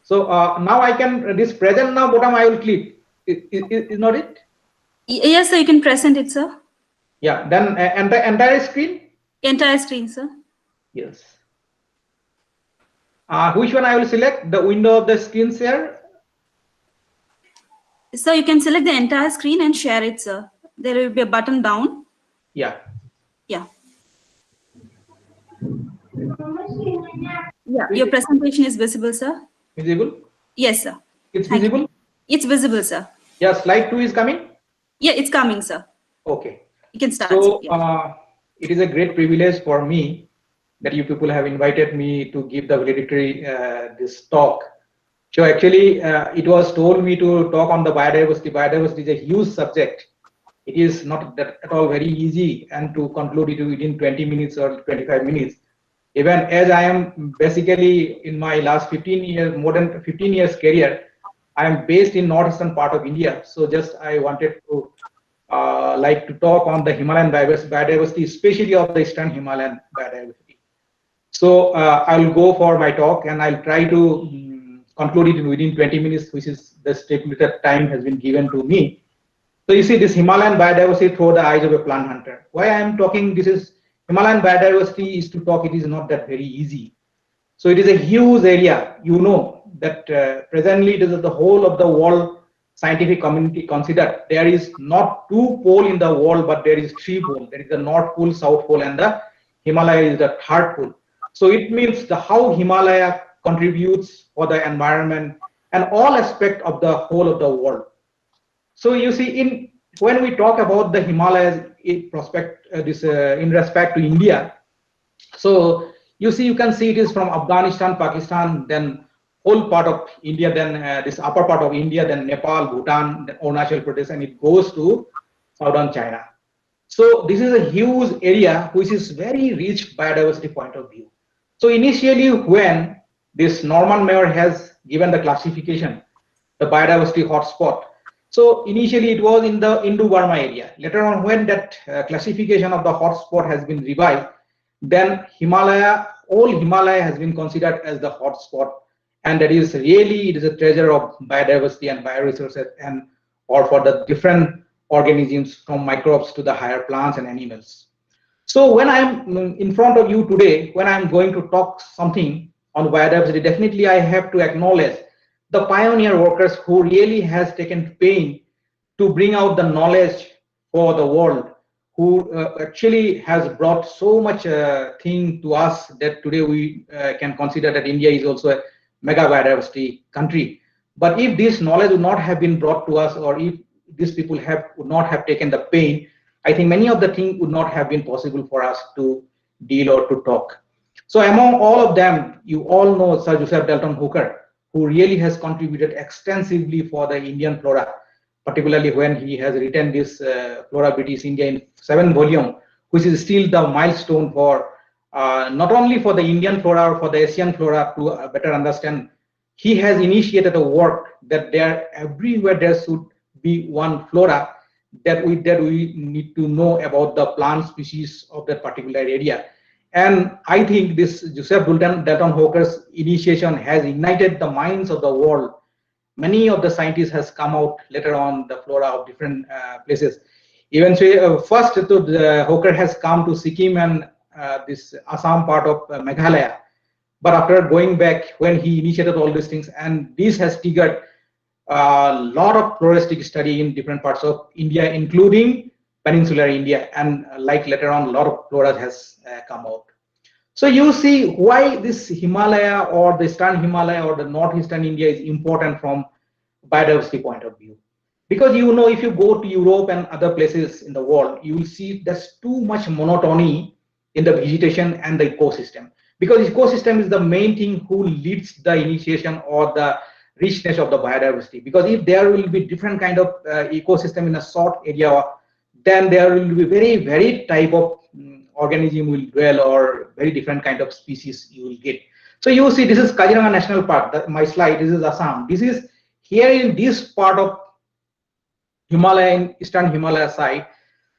So now I can, this present now bottom I will click. Is not it? Yes, sir, you can present it, sir. Yeah, then entire screen? Entire screen, sir. Yes. Which one I will select? The window of the screen share? So you can select the entire screen and share it, sir. There will be a button down. Yeah. Yeah. Yeah, your presentation is visible, sir. Visible? Yes, sir. It's Thank you. visible? It's visible, sir. Yeah, slide 2 is coming? Yeah, it's coming, sir. Okay. You can start. So Yeah. it is a great privilege for me that you people have invited me to give the valedictory this talk. So actually, it was told me to talk on the biodiversity. Biodiversity is a huge subject. It is not that at all very easy and to conclude it within 20 minutes or 25 minutes. Even as I am basically in my last 15 years, more than 15 years career, I am based in northeastern part of India. So just I wanted to like to talk on the Himalayan biodiversity, especially of the eastern Himalayan biodiversity. So I will go for my talk and I'll try to conclude it within 20 minutes, which is the stipulated time has been given to me. So you see this Himalayan biodiversity through the eyes of a plant hunter. Why I am talking this is Himalayan biodiversity is to talk, it is not that very easy. So it is a huge area. You know that presently it is the whole of the world scientific community considered there is not 2 poles in the world, but there is 3 poles. There is the North Pole, South Pole, and the Himalaya is the 3rd pole. So it means the how Himalaya contributes for the environment and all aspect of the whole of the world. So you see, when we talk about the Himalayas in respect to India, so you see, you can see it is from Afghanistan, Pakistan, then whole part of India, then this upper part of India, then Nepal, Bhutan, then Arunachal Pradesh, and it goes to southern China. So this is a huge area which is very rich biodiversity point of view. So initially, when this Norman Maier has given the classification, the biodiversity hotspot. So initially it was in the Indo-Burma area. Later on, when that classification of the hotspot has been revised, then Himalaya, all Himalaya has been considered as the hotspot, and that is really, it is a treasure of biodiversity and bioresources, and or for the different organisms from microbes to the higher plants and animals. So when I'm in front of you today, when I'm going to talk something on biodiversity, definitely I have to acknowledge the pioneer workers who really has taken pain to bring out the knowledge for the world, who actually has brought so much thing to us that today we can consider that India is also a mega biodiversity country. But if this knowledge would not have been brought to us, or if these people would not have taken the pain, I think many of the things would not have been possible for us to deal or to talk. So among all of them, you all know Sir Joseph Dalton Hooker, who really has contributed extensively for the Indian flora, particularly when he has written this Flora British India in 7 volumes, which is still the milestone for not only for the Indian flora or for the Asian flora to better understand. He has initiated a work that everywhere there should be one flora that we need to know about the plant species of that particular area. And I think this Joseph Dalton Hooker's initiation has ignited the minds of the world. Many of the scientists has come out later on the flora of different places. Even first, Hooker has come to Sikkim and this Assam part of Meghalaya. But after going back, when he initiated all these things, and this has triggered a lot of floristic study in different parts of India, including peninsular India, and like later on, a lot of flora has come out. So you see why this Himalaya or the Eastern Himalaya or the northeastern India is important from biodiversity point of view. Because if you go to Europe and other places in the world, you will see there's too much monotony in the vegetation and the ecosystem. Because ecosystem is the main thing who leads the initiation or the richness of the biodiversity. Because if there will be different kind of ecosystem in a short area, then there will be very varied type of organism will dwell, or very different kind of species you will get. So you see, this is Kaziranga National Park. My slide. This is Assam. This is here in this part of Himalayan, Eastern Himalaya side.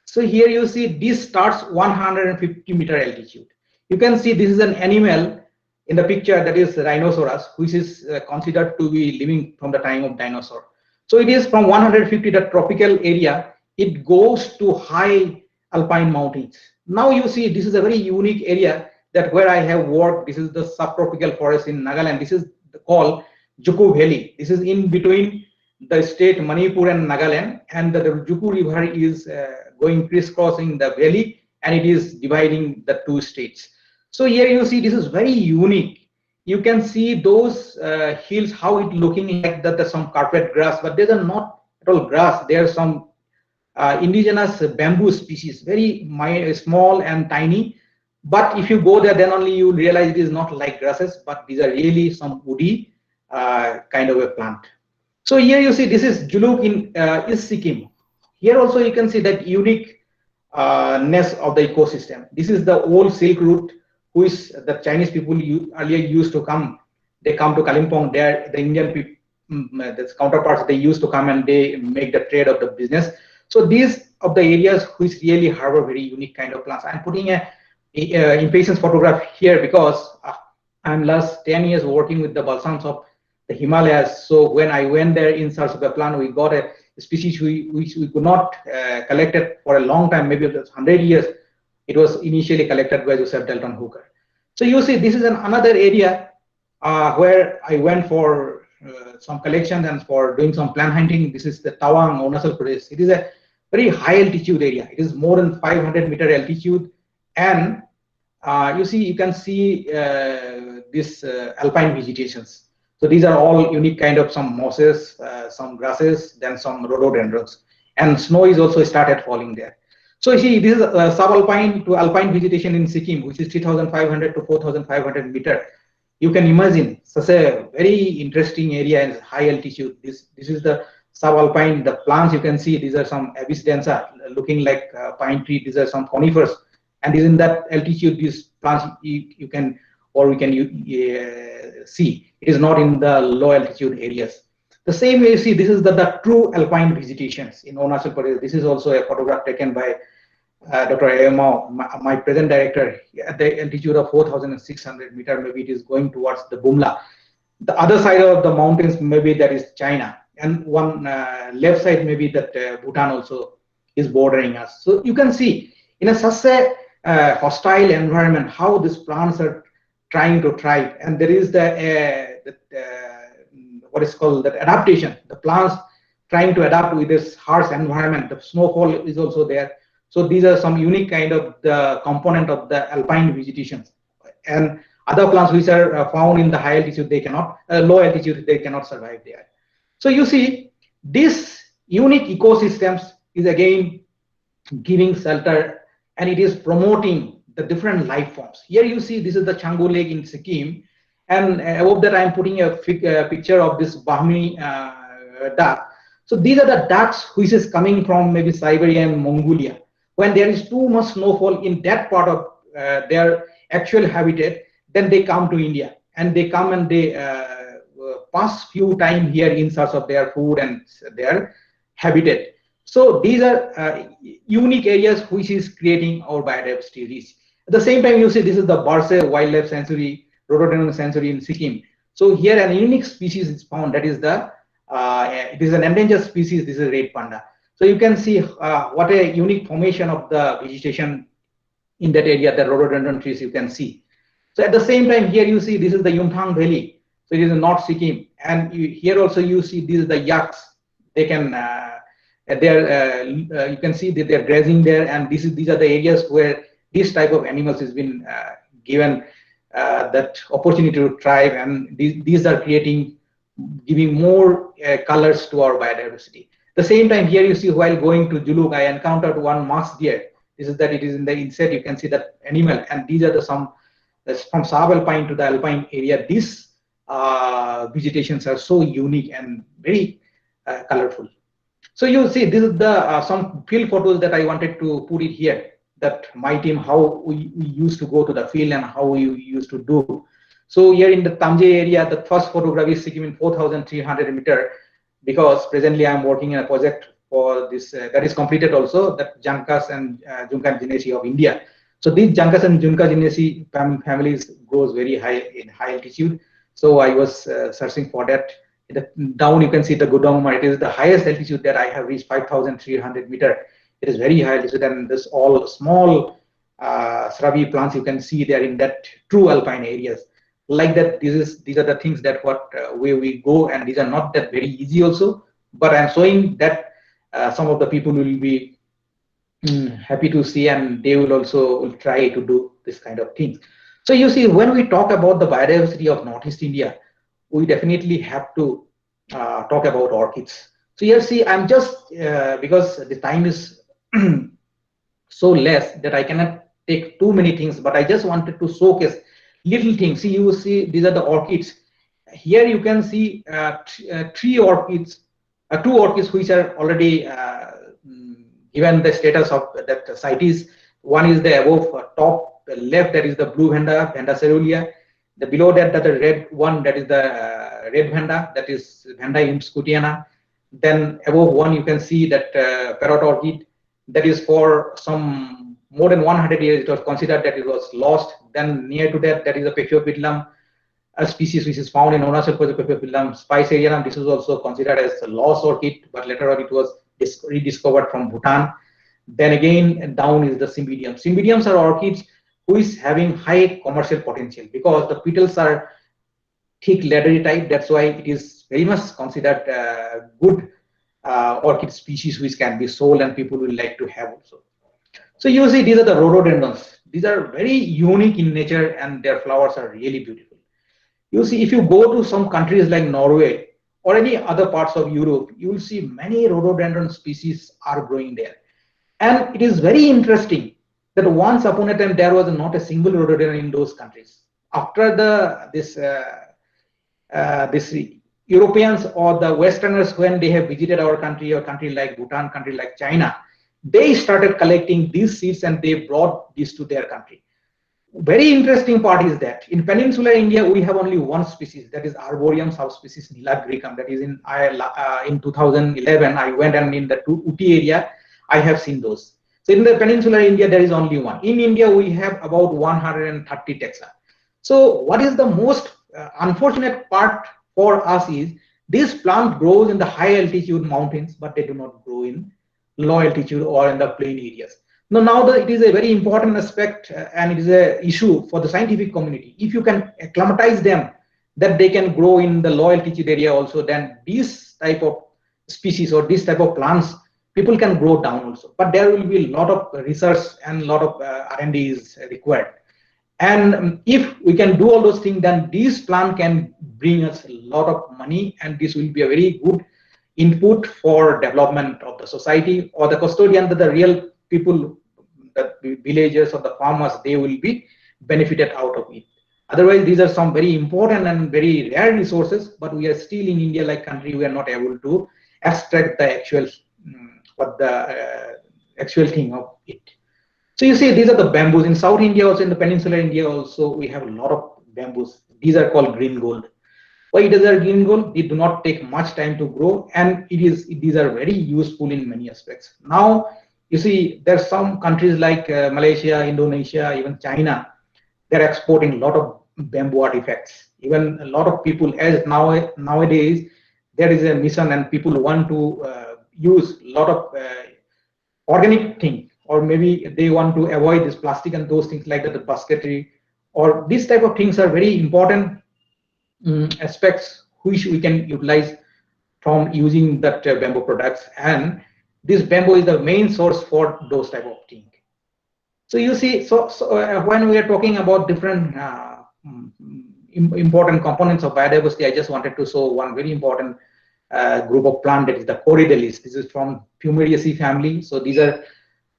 So here you see this starts 150-meter altitude. You can see this is an animal in the picture, that is rhinoceros, which is considered to be living from the time of dinosaur. So it is from 150, the tropical area, it goes to high alpine mountains. Now you see this is a very unique area that where I have worked. This is the subtropical forest in Nagaland. This is called Juku Valley. This is in between the state Manipur and Nagaland, and the Juku River is going crisscrossing the valley, and it is dividing the two states. So here you see this is very unique. You can see those hills, how it looking like that there's some carpet grass, but these are not at all grass. There are some indigenous bamboo species, very small and tiny. But if you go there, then only you realize it is not like grasses, but these are really some woody kind of a plant. So here you see this is Juluk in East Sikkim. Here also you can see that uniqueness of the ecosystem. This is the old Silk Route, which the Chinese people earlier used to come. They come to Kalimpong. There, the Indian people, the counterparts, they used to come and they make the trade of the business. So these of the areas which really harbor very unique kind of plants. I'm putting a impatience photograph here because I'm last 10 years working with the balsams of the Himalayas. So when I went there in search of a plant, we got a species which we could not collect it for a long time, maybe it was 100 years. It was initially collected by Joseph Dalton Hooker. So you see, this is another area where I went for some collections and for doing some plant hunting. This is the Tawang, Arunachal Pradesh. It is a very high altitude area. It is more than 500-meter altitude, and you can see this alpine vegetations. So these are all unique kind of some mosses, some grasses, then some rhododendrons, and snow is also started falling there. So you see, this is subalpine to alpine vegetation in Sikkim, which is 3,500 to 4,500 meter. You can imagine such a very interesting area in high altitude. This is the subalpine. The plants you can see, these are some Abies densa, looking like pine tree. These are some conifers, and in that altitude, these plants you can see. It is not in the low altitude areas. The same way you see, this is the true alpine vegetations in Arunachal Pradesh. This is also a photograph taken by Dr. Ayamao, my present director, at the altitude of 4,600 meter. Maybe it is going towards the Bumla. The other side of the mountains, maybe that is China, and one left side maybe that Bhutan also is bordering us. So you can see in such a hostile environment how these plants are trying to thrive, and there is what is called that adaptation. The plants trying to adapt with this harsh environment. The snowfall is also there. So these are some unique kind of the component of the alpine vegetation, and other plants which are found in the high altitude, they cannot, low altitude, they cannot survive there. So you see, this unique ecosystems is again giving shelter, and it is promoting the different life forms. Here you see, this is the Changu Lake in Sikkim, and above that I'm putting a picture of this Bahmani duck. So these are the ducks which is coming from maybe Siberia and Mongolia. When there is too much snowfall in that part of their actual habitat, then they come to India, and they come and they pass few time here in search of their food and their habitat. So these are unique areas which is creating our biodiversity reach. At the same time, you see this is the Barse Wildlife Sanctuary, Rhododendron Sanctuary in Sikkim. So here an unique species is found, that is the, it is an endangered species, this is red panda. So you can see what a unique formation of the vegetation in that area, the rhododendron trees you can see. So at the same time, here you see this is the Yumthang Valley. So it is in North Sikkim, and here also you see this is the yaks. They can, you can see that they're grazing there, and these are the areas where this type of animals has been given that opportunity to thrive, and these are giving more colors to our biodiversity. At the same time, here you see while going to Juluk, I encountered one musk deer. This is that it is in the inside. You can see that animal, and these are the some from subalpine to the alpine area. These vegetations are so unique and very colorful. So you see, this is the some field photos that I wanted to put it here. That my team, how we used to go to the field and how we used to do. So here in the Tamje area, the first photograph is Sikkim in 4,300 meter, because presently I'm working in a project for this that is completed also, that Jankas and Junca Genesi of India. So these Jankas and Junca Genesi families grows very high in high altitude. So I was searching for that. Down you can see the Gudongma. It is the highest altitude that I have reached, 5,300 meter. It is very high altitude, and this all small shrubby plants you can see there in that true alpine areas. Like that, these are the things that where we go, and these are not that very easy also. But I'm showing that some of the people will be happy to see, and they will also try to do this kind of things. So you see, when we talk about the biodiversity of Northeast India, we definitely have to talk about orchids. So here, see, I'm just because the time is so less that I cannot take too many things, but I just wanted to showcase little things. See, you will see these are the orchids. Here you can see three orchids, two orchids which are already given the status of that CITES. One is the above top left, that is the blue vanda, Vanda caerulea. The below that, the red one, that is the red vanda, that is Vanda impscutiana. Then above one you can see that parrot orchid, that is for some more than 100 years it was considered that it was lost. Then near to that, that is a Paphiopedilum, a species which is found in Arunachal Pradesh, Paphiopedilum spicerianum. This is also considered as a lost orchid, but later on it was rediscovered from Bhutan. Then again down is the Cymbidium. Cymbidiums are orchids who is having high commercial potential because the petals are thick leathery type. That's why it is very much considered good orchid species which can be sold and people will like to have also. So you see, these are the rhododendrons. These are very unique in nature and their flowers are really beautiful. You see, if you go to some countries like Norway or any other parts of Europe, you will see many rhododendron species are growing there. And it is very interesting that once upon a time there was not a single rhododendron in those countries. After this Europeans or the Westerners, when they have visited our country or country like Bhutan, country like China, they started collecting these seeds and they brought this to their country. Very interesting part is that in peninsular India we have only one species, that is Arboreum subspecies Nila graecum. That is in 2011 I went, and in the Uti area I have seen those. So in the peninsular India there is only one. In India we have about 130 taxa. So what is the most unfortunate part for us is this plant grows in the high altitude mountains, but they do not grow in low altitude or in the plain areas. Now it is a very important aspect and it is a issue for the scientific community. If you can acclimatize them that they can grow in the low altitude area also, then these type of species or this type of plants people can grow down also. But there will be a lot of research and a lot of R&D is required. And if we can do all those things, then this plant can bring us a lot of money, and this will be a very good input for development of the society or the custodian, that the real people, the villagers or the farmers, they will be benefited out of it. Otherwise, these are some very important and very rare resources, but we are still in India like country, we are not able to extract the actual actual thing of it. So you see, these are the bamboos. In South India also, in the peninsular India also, we have a lot of bamboos. These are called green gold. Why it is a green gold? They do not take much time to grow, and these are very useful in many aspects. Now, You see, there's some countries like Malaysia, Indonesia, even China, they're exporting a lot of bamboo artifacts. Even a lot of people, as nowadays, there is a mission and people want to use a lot of organic thing, or maybe they want to avoid this plastic and those things like that, the basketry, or these type of things are very important aspects which we can utilize from using that bamboo products, and this bamboo is the main source for those type of things. So you see, when we are talking about different important components of biodiversity, I just wanted to show one very important group of plant, that is the Corydalis. This is from Fumariaceae family. So these are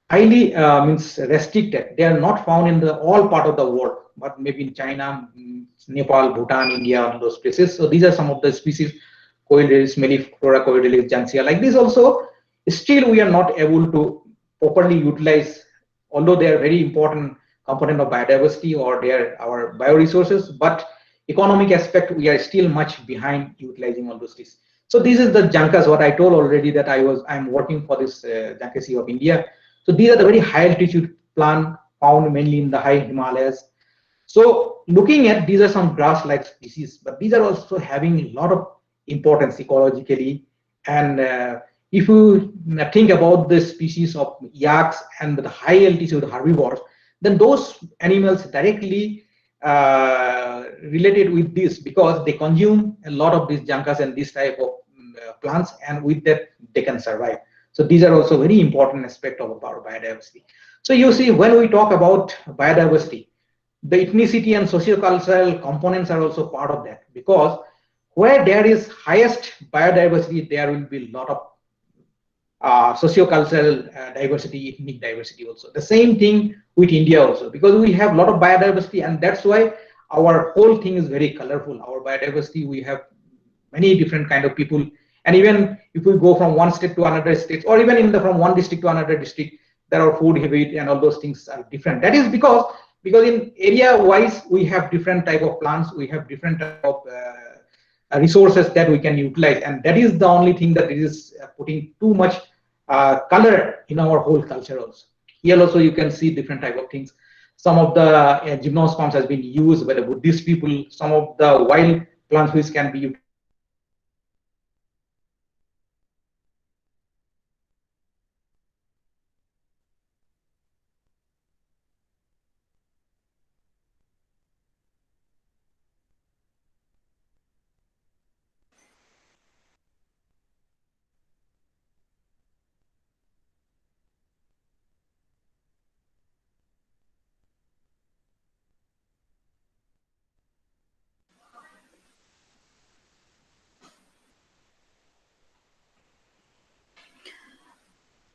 highly means restricted. They are not found in the all part of the world, but maybe in China, Nepal, Bhutan, India, all those places. So these are some of the species: Corydalis, Melliflora, Corydalis, Jansia. Like this also, still we are not able to properly utilize, although they are very important component of biodiversity or they are our bioresources, but economic aspect, we are still much behind utilizing all those things. So this is the Jankas, what I told already, that I'm working for this Jankaceae of India. So these are the very high altitude plant found mainly in the high Himalayas. So looking at, these are some grass-like species, but these are also having a lot of importance ecologically. And if you think about the species of yaks and the high altitude herbivores, then those animals directly related with this, because they consume a lot of these jankas and this type of plants, and with that they can survive. So these are also very important aspect of our biodiversity. So you see, when we talk about biodiversity, the ethnicity and socio-cultural components are also part of that, because where there is highest biodiversity, there will be a lot of socio-cultural diversity, ethnic diversity also. The same thing with India also, because we have a lot of biodiversity, and that's why our whole thing is very colorful. Our biodiversity, we have many different kind of people, and even if we go from one state to another state, or even from one district to another district, there are food habit and all those things are different. That is because in area wise we have different type of plants, we have different type of resources that we can utilize, and that is the only thing that is putting too much color in our whole culture also. Here also you can see different type of things. Some of the gymnosperms has been used by the Buddhist people. Some of the wild plants which can be utilized.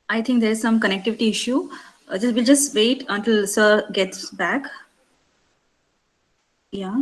I think there's some connectivity issue. We'll just wait until Sir gets back. Yeah.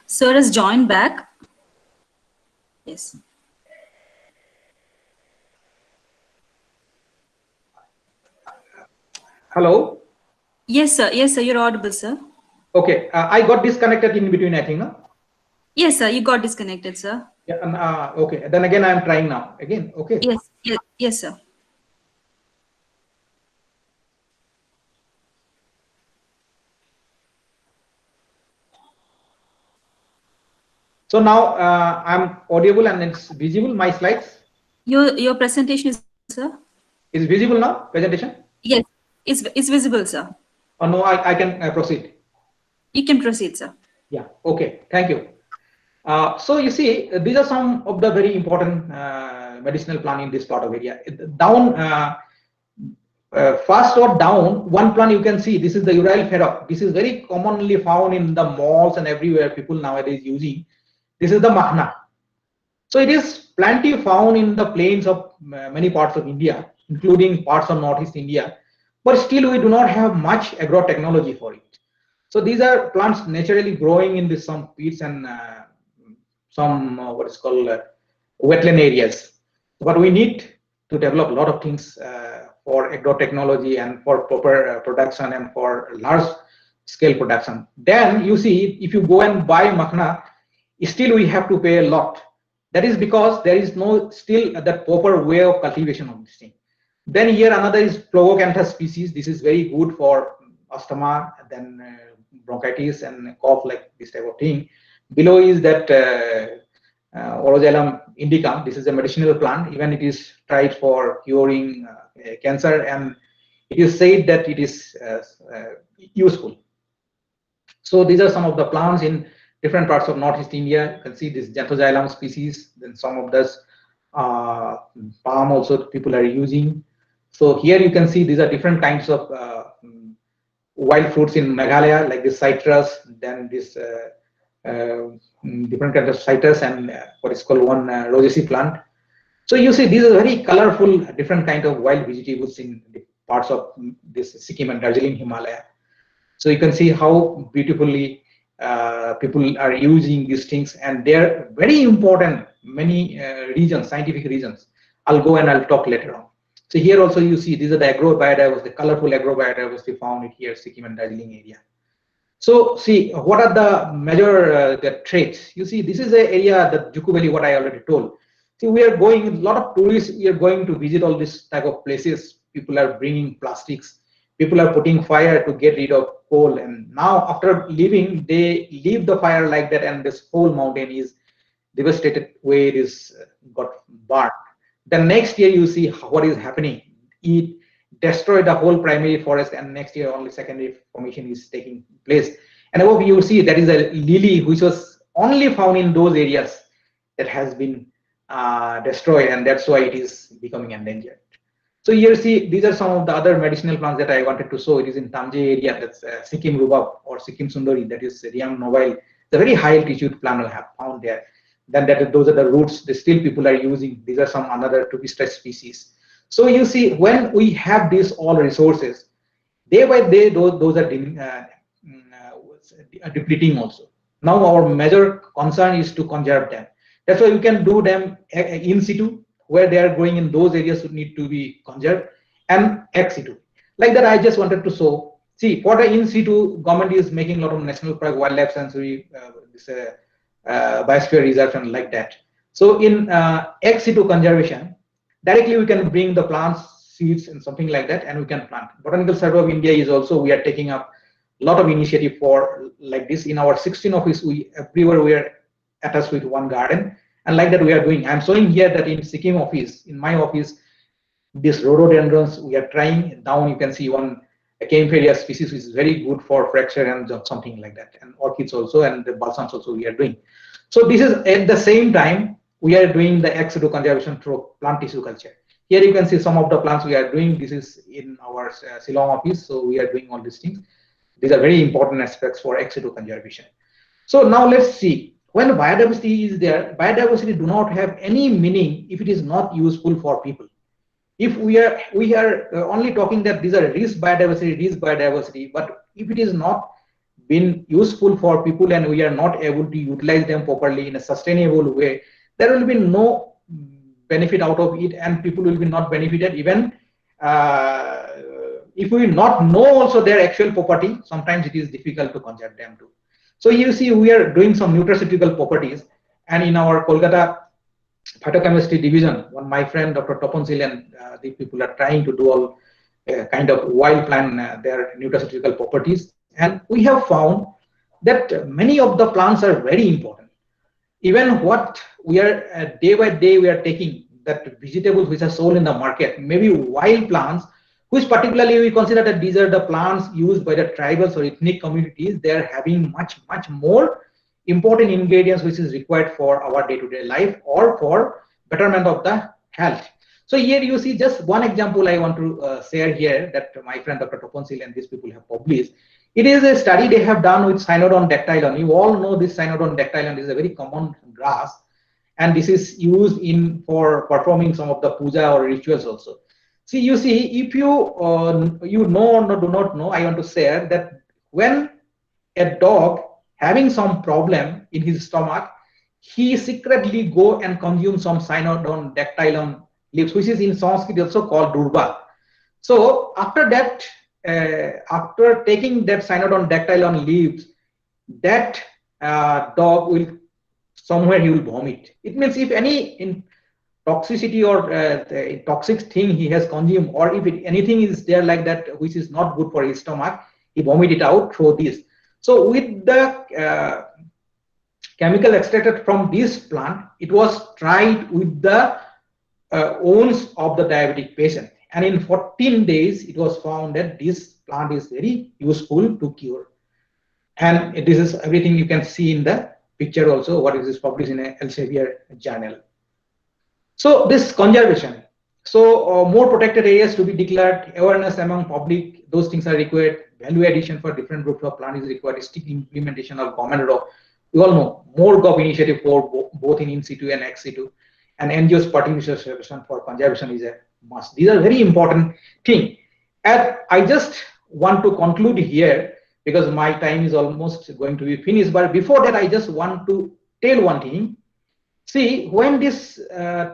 Sir has joined back. Yes. Hello? Yes, sir. Yes, sir. You're audible, sir. Okay. I got disconnected in between, I think, no? Yes, sir. You got disconnected, sir. Yeah, okay. Then again, I'm trying now. Again, okay. Yes, yes, yes, sir. So now I'm audible and it's visible, my slides? Your presentation is, sir? Is visible now, presentation? Yes, it's visible, sir. Oh, no, I can proceed. You can proceed, sir. Yeah, okay, thank you. So you see, these are some of the very important medicinal plant in this part of area. Down, first or down, one plant you can see, this is the Ural ferox. This is very commonly found in the malls and everywhere people nowadays using. This is the Makhna. So it is plenty found in the plains of many parts of India, including parts of Northeast India, but still we do not have much agro-technology for it. So these are plants naturally growing in this, some peats and some what is called wetland areas. But we need to develop a lot of things for agro-technology and for proper production and for large scale production. Then you see, if you go and buy Makhna, still we have to pay a lot. That is because there is no still that proper way of cultivation of this thing. Then here another is Plogocanthus species. This is very good for asthma, then bronchitis and cough, like this type of thing. Below is that Oroxylum indicum. This is a medicinal plant. Even it is tried for curing cancer, and it is said that it is useful. So these are some of the plants in different parts of Northeast India. You can see this Xanthoxylum species. Then some of this palm also people are using. So here you can see these are different kinds of wild fruits in Meghalaya, like this citrus, then this different kinds of citrus, and what is called one rosaceae plant. So you see these are very colorful, different kind of wild vegetables in the parts of this Sikkim and Darjeeling Himalaya. So you can see how beautifully people are using these things, and they're very important. Many regions, scientific regions. I'll go and I'll talk later on. So here also you see these are the agro-biodiversity, the colorful agro-biodiversity found here, Sikkim and Darjeeling area. So see, what are the major the traits? You see, this is the area, the Juku Valley, what I already told. See, we are going, a lot of tourists, we are going to visit all this type of places. People are bringing plastics. People are putting fire to get rid of coal. And now after leaving, they leave the fire like that, and this whole mountain is devastated way it is got burned. The next year you see what is happening. It destroyed the whole primary forest, and next year only secondary formation is taking place. And above you see that is a lily which was only found in those areas that has been destroyed, and that's why it is becoming endangered. So here see these are some of the other medicinal plants that I wanted to show. It is in Tamje area, that's Sikkim rhubarb or Sikkim sundari, that is Rhiannon novile. The very high altitude plant I have found there. Then those are the roots that still people are using. These are some another to be stressed species. So you see, when we have these all resources, day by day those are depleting also. Now our major concern is to conserve them. That's why you can do them in situ, where they are growing in those areas that need to be conserved, and ex situ. Like that I just wanted to show. See, for the in situ, government is making a lot of national park, wildlife sanctuary, biosphere reserve and like that. So in ex situ conservation, directly we can bring the plants, seeds and something like that, and we can plant. Botanical Survey of India is also, we are taking up a lot of initiative for like this. In our 16 office, everywhere we are attached with one garden, and like that we are doing. I'm showing here that in Sikkim office, in my office, this rhododendrons we are trying. Down you can see one Kaempferia species which is very good for fracture and something like that, and orchids also, and the balsams also we are doing. So this is at the same time we are doing the ex situ conservation through plant tissue culture. Here you can see some of the plants we are doing. This is in our Shillong office, so we are doing all these things. These are very important aspects for ex situ conservation. So now let's see, when biodiversity is there, biodiversity do not have any meaning if it is not useful for people. If we are only talking that these are risk biodiversity, but if it is not been useful for people and we are not able to utilize them properly in a sustainable way, there will be no benefit out of it, and people will be not benefited. Even if we not know also their actual property, sometimes it is difficult to conserve them too. So you see we are doing some nutraceutical properties, and in our Kolkata phytochemistry division, my friend Dr. Topon Sil and the people are trying to do all kind of wild plant their nutraceutical properties, and we have found that many of the plants are very important. Even what we are day by day we are taking, that vegetables which are sold in the market, maybe wild plants, which particularly we consider that these are the plants used by the tribals or ethnic communities. They are having much more important ingredients which is required for our day-to-day life or for betterment of the health. So here you see just one example I want to share here that my friend Dr. Toponsil and these people have published. It is a study they have done with Cynodon dactylon. You all know this Cynodon dactylon is a very common grass, and this is used for performing some of the puja or rituals also. See, you see, if you you know or do not know, I want to share that when a dog having some problem in his stomach, he secretly go and consume some Cynodon dactylon leaves, which is in Sanskrit also called durba. So after that, after taking that Cynodon dactylon leaves, that dog will somewhere he will vomit. It means if any toxicity or toxic thing he has consumed, or if anything is there like that which is not good for his stomach, he vomit it out through this. So with the chemical extracted from this plant, it was tried with the wounds of the diabetic patient, and in 14 days it was found that this plant is very useful to cure. And this is everything you can see in the picture also, what is published in a Elsevier journal. So this conservation, so more protected areas to be declared, awareness among public, those things are required, value addition for different groups of plant is required, strict implementation of government law. We all know more gov initiative for both in situ and ex situ, and NGOs participation for conservation is a must. These are very important things. And I just want to conclude here because my time is almost going to be finished. But before that, I just want to tell one thing. See, when this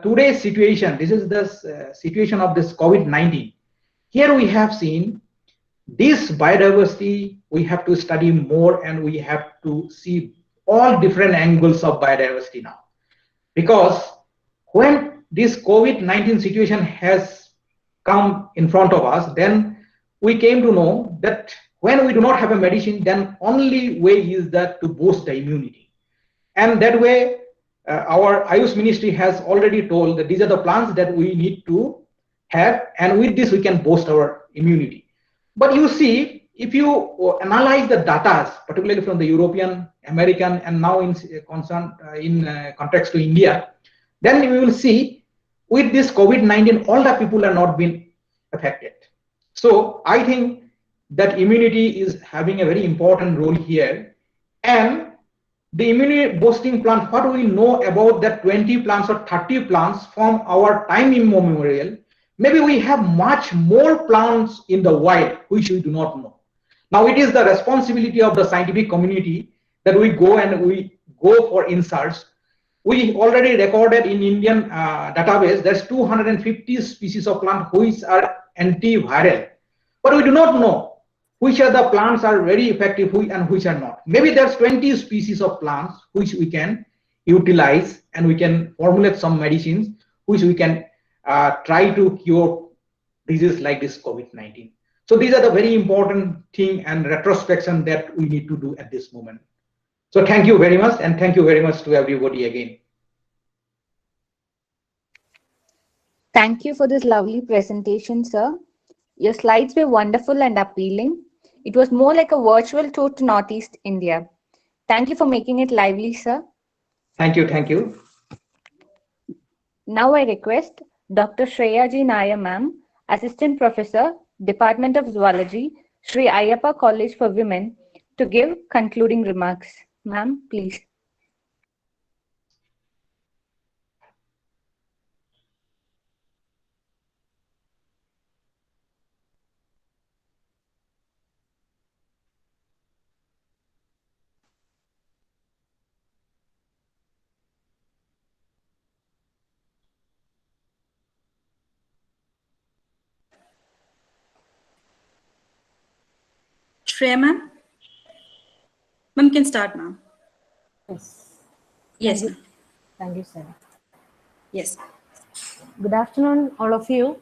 today's situation, this is the situation of this COVID-19. Here we have seen this biodiversity. We have to study more, and we have to see all different angles of biodiversity now, because when this COVID-19 situation has come in front of us, then we came to know that when we do not have a medicine, then only way is that to boost the immunity. And that way, our Ayush ministry has already told that these are the plants that we need to have, and with this we can boost our immunity. But you see, if you analyze the data, particularly from the European, American, and now in context to India, then we will see with this COVID-19, all the people are not being affected. So I think that immunity is having a very important role here. And the immunity boosting plant, what we know about that 20 plants or 30 plants from our time immemorial, maybe we have much more plants in the wild which we do not know. Now it is the responsibility of the scientific community that we go and we go for inserts. We already recorded in Indian database there's 250 species of plant which are antiviral, but we do not know which are the plants are very effective and which are not. Maybe there's 20 species of plants which we can utilize, and we can formulate some medicines which we can try to cure diseases like this COVID-19. So these are the very important thing and retrospection that we need to do at this moment. So thank you very much, and thank you very much to everybody again. Thank you for this lovely presentation, sir. Your slides were wonderful and appealing. It was more like a virtual tour to Northeast India. Thank you for making it lively, sir. Thank you, thank you. Now I request Dr. Shreya G. Nair, ma'am, Assistant Professor, Department of Zoology, Sri Ayappa College for Women, to give concluding remarks. Ma'am, please. Shreya, ma'am? Ma'am can start, ma'am. Yes. Yes, Thank ma'am. you. Thank you, sir. Yes. Good afternoon, all of you.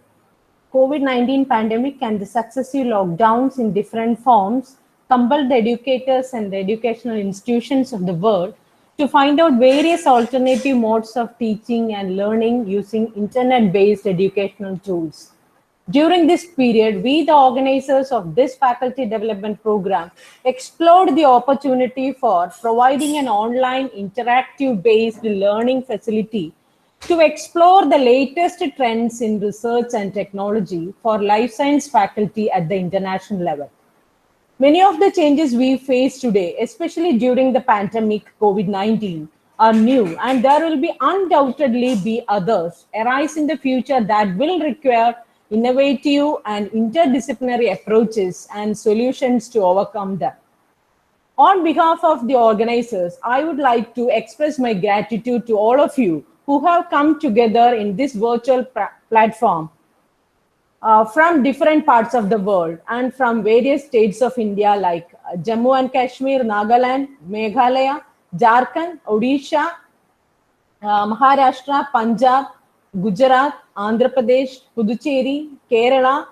COVID-19 pandemic and the successive lockdowns in different forms compelled the educators and the educational institutions of the world to find out various alternative modes of teaching and learning using internet-based educational tools. During this period, we, the organizers of this faculty development program, explored the opportunity for providing an online interactive-based learning facility to explore the latest trends in research and technology for life science faculty at the international level. Many of the changes we face today, especially during the pandemic COVID-19, are new, and there will be undoubtedly be others arise in the future that will require innovative and interdisciplinary approaches and solutions to overcome them. On behalf of the organizers, I would like to express my gratitude to all of you who have come together in this virtual platform from different parts of the world and from various states of India like Jammu and Kashmir, Nagaland, Meghalaya, Jharkhand, Odisha, Maharashtra, Punjab, Gujarat, Andhra Pradesh, Puducherry, Kerala,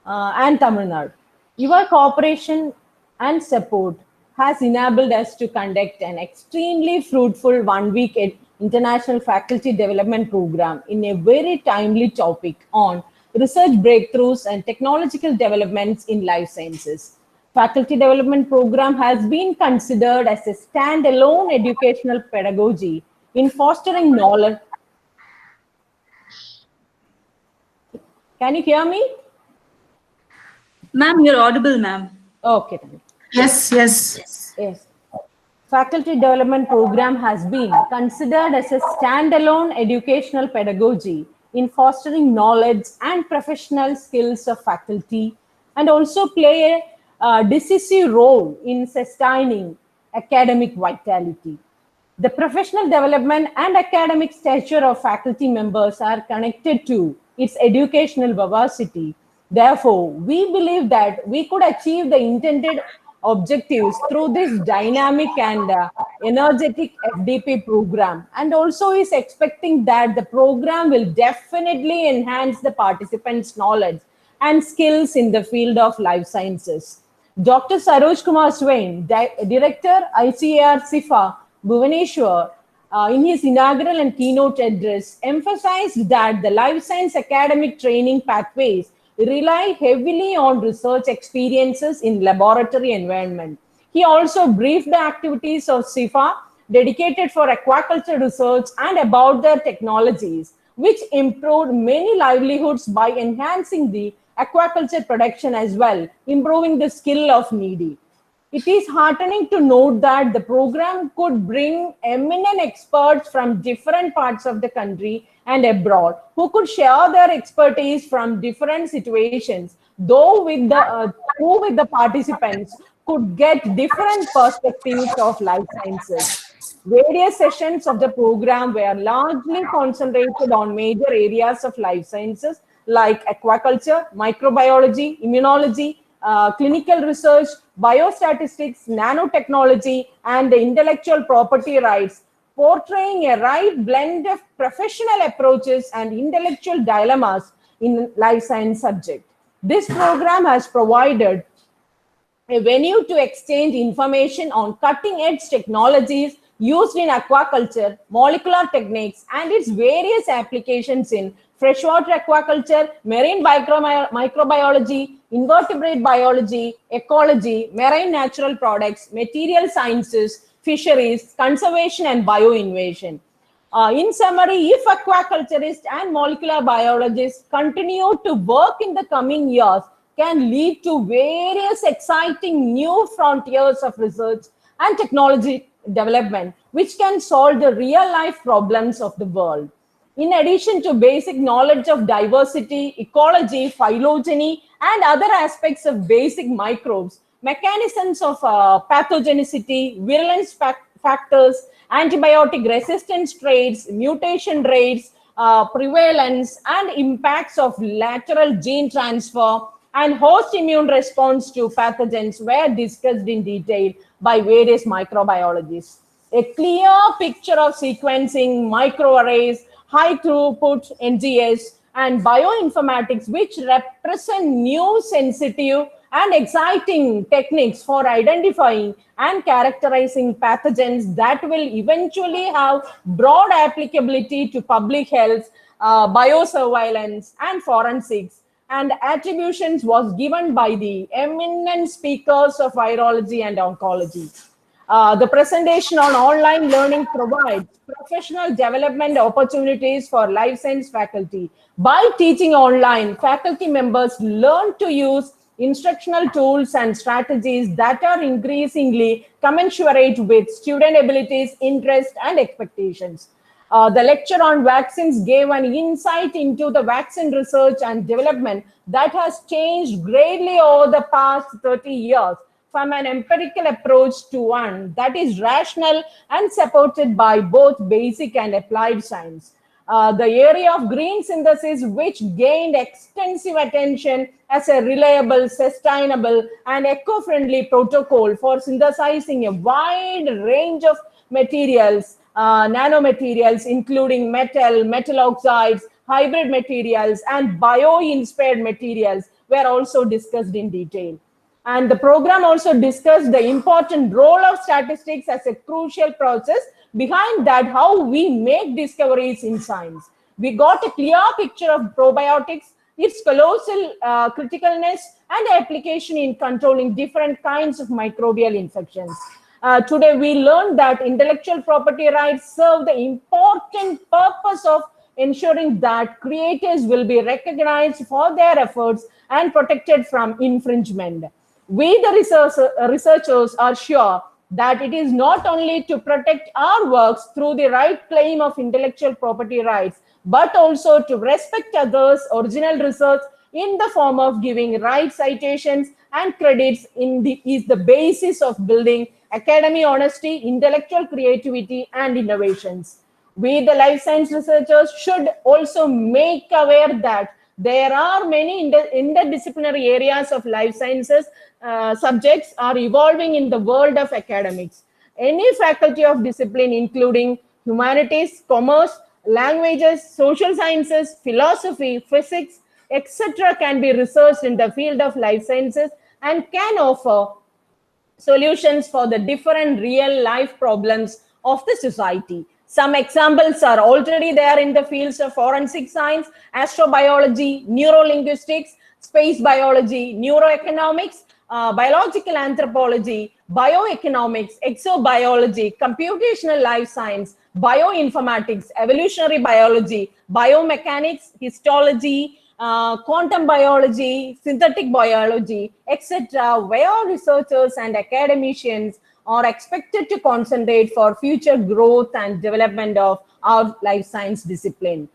and Tamil Nadu. Your cooperation and support has enabled us to conduct an extremely fruitful one-week international faculty development program in a very timely topic on research breakthroughs and technological developments in life sciences. Faculty development program has been considered as a standalone educational pedagogy in fostering knowledge. Can you hear me? Ma'am, you're audible, ma'am. Okay. Yes. Faculty development program has been considered as a standalone educational pedagogy in fostering knowledge and professional skills of faculty, and also play a decisive role in sustaining academic vitality. The professional development and academic stature of faculty members are connected to its educational vivacity. Therefore, we believe that we could achieve the intended objectives through this dynamic and energetic FDP program, and also is expecting that the program will definitely enhance the participants' knowledge and skills in the field of life sciences. Dr. Saroj Kumar Swain, Director ICAR SIFA, Bhubaneswar, in his inaugural and keynote address, emphasized that the life science academic training pathways rely heavily on research experiences in laboratory environment. He also briefed the activities of SIFA dedicated for aquaculture research and about their technologies, which improved many livelihoods by enhancing the aquaculture production as well, improving the skill of needy. It is heartening to note that the program could bring eminent experts from different parts of the country and abroad who could share their expertise from different situations, though with the participants could get different perspectives of life sciences. Various sessions of the program were largely concentrated on major areas of life sciences like aquaculture, microbiology, immunology, clinical research, biostatistics, nanotechnology, and the intellectual property rights, portraying a right blend of professional approaches and intellectual dilemmas in life science subject. This program has provided a venue to exchange information on cutting-edge technologies used in aquaculture, molecular techniques, and its various applications in freshwater aquaculture, marine microbiology, invertebrate biology, ecology, marine natural products, material sciences, fisheries, conservation, and bioinnovation. In summary, if aquaculturists and molecular biologists continue to work in the coming years, can lead to various exciting new frontiers of research and technology development, which can solve the real-life problems of the world. In addition to basic knowledge of diversity, ecology, phylogeny, and other aspects of basic microbes, mechanisms of pathogenicity, virulence factors, antibiotic resistance traits, mutation rates, prevalence, and impacts of lateral gene transfer and host immune response to pathogens were discussed in detail by various microbiologists. A clear picture of sequencing, microarrays, high throughput NGS, and bioinformatics, which represent new sensitive and exciting techniques for identifying and characterizing pathogens that will eventually have broad applicability to public health, biosurveillance, and forensics, and attributions was given by the eminent speakers of virology and oncology. The presentation on online learning provides professional development opportunities for life science faculty. By teaching online, faculty members learn to use instructional tools and strategies that are increasingly commensurate with student abilities, interests, and expectations. The lecture on vaccines gave an insight into the vaccine research and development that has changed greatly over the past 30 years, from an empirical approach to one that is rational and supported by both basic and applied science. The area of green synthesis, which gained extensive attention as a reliable, sustainable, and eco-friendly protocol for synthesizing a wide range of materials, nanomaterials, including metal oxides, hybrid materials, and bio-inspired materials, were also discussed in detail. And the program also discussed the important role of statistics as a crucial process behind that how we make discoveries in science. We got a clear picture of probiotics, its colossal criticalness, and application in controlling different kinds of microbial infections. Today, we learned that intellectual property rights serve the important purpose of ensuring that creators will be recognized for their efforts and protected from infringement. We, the researchers, are sure that it is not only to protect our works through the right claim of intellectual property rights, but also to respect others' original research in the form of giving right citations and credits is the basis of building academic honesty, intellectual creativity, and innovations. We, the life science researchers, should also make aware that there are many interdisciplinary areas of life sciences subjects are evolving in the world of academics. Any faculty of discipline, including humanities, commerce, languages, social sciences, philosophy, physics, etc., can be researched in the field of life sciences and can offer solutions for the different real life problems of the society. Some examples are already there in the fields of forensic science, astrobiology, neurolinguistics, space biology, neuroeconomics, biological anthropology, bioeconomics, exobiology, computational life science, bioinformatics, evolutionary biology, biomechanics, histology, quantum biology, synthetic biology, etc., where researchers and academicians are expected to concentrate for future growth and development of our life science discipline.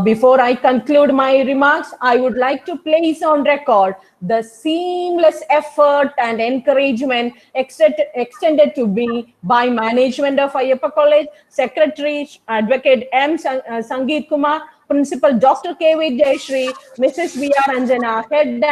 Before I conclude my remarks, I would like to place on record the seamless effort and encouragement extended to me by management of Ayyappa College, Secretary Advocate M. Sangeet Kumar, Principal Dr. K.V. Jayashree, Mrs. V.R. Anjana, Head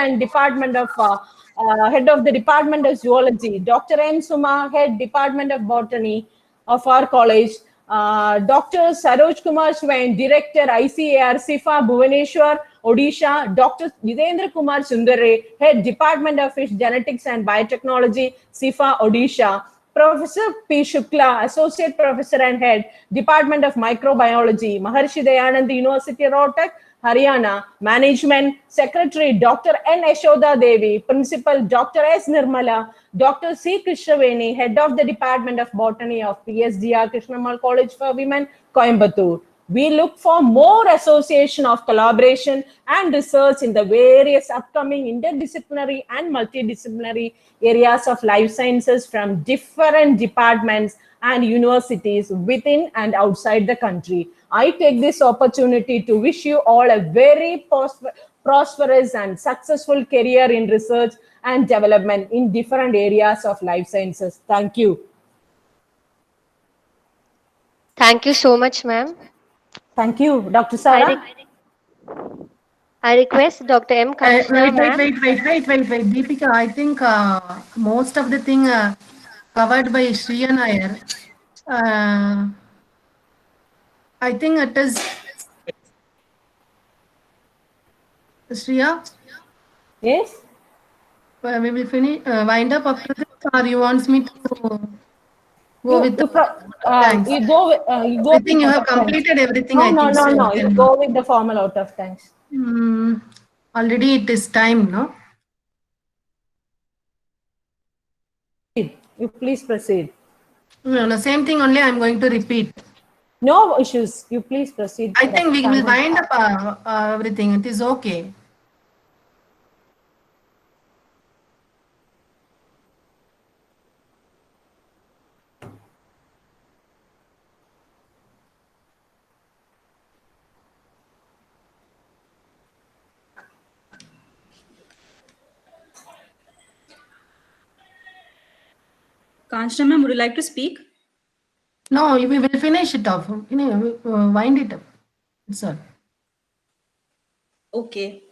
of the Department of Zoology, Dr. M. Suma, Head Department of Botany of our college, Dr. Saroj Kumar Swain, Director ICAR, SIFA, Bhubaneswar, Odisha, Dr. Jitendra Kumar Sundare, Head Department of Fish Genetics and Biotechnology, SIFA, Odisha, Professor P. Shukla, Associate Professor and Head, Department of Microbiology, Maharshi Dayanand University, Rohtak, Haryana, Management, Secretary Dr. N. Yashoda Devi, Principal Dr. S. Nirmala, Dr. C. Krishnaveni, Head of the Department of Botany of PSGR Krishnamal College for Women, Coimbatore. We look for more association of collaboration and research in the various upcoming interdisciplinary and multidisciplinary areas of life sciences from different departments and universities within and outside the country. I take this opportunity to wish you all a very prosperous and successful career in research and development in different areas of life sciences. Thank you. Thank you so much, ma'am. Thank you, Dr. Sara. I request Dr. M. Kanchana, Wait, Deepika, I think most of the thing covered by Shriya Nair. I think it is Shriya. Yes. We will finish. Wind up after this, or you want me to go with the? Thanks. You go. I think you have completed everything. No. You go with the formal out of thanks. Already it is time, no? You please proceed. No, no, same thing only I'm going to repeat. No issues. You please proceed. I think we will wind up everything. It is okay. Kanchana ma'am, would you like to speak? No, we will finish it off. Wind it up. That's all. Okay.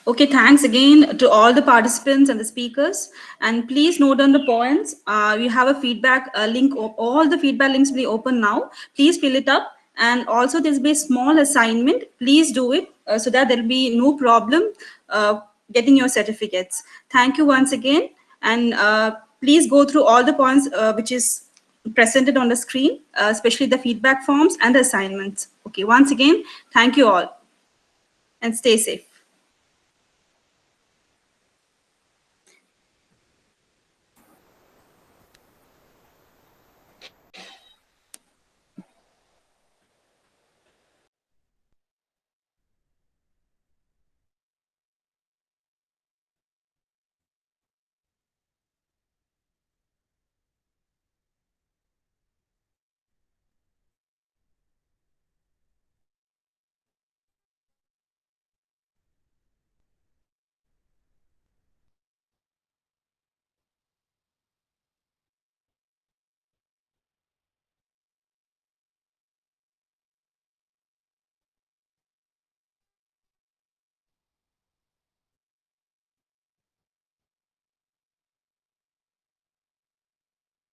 Okay, thanks again to all the participants and the speakers. And please note down the points. You have a feedback link. All the feedback links will be open now. Please fill it up. And also there's be a small assignment. Please do it so that there'll be no problem getting your certificates. Thank you once again. And please go through all the points which is presented on the screen, especially the feedback forms and the assignments. Okay, once again, thank you all and stay safe.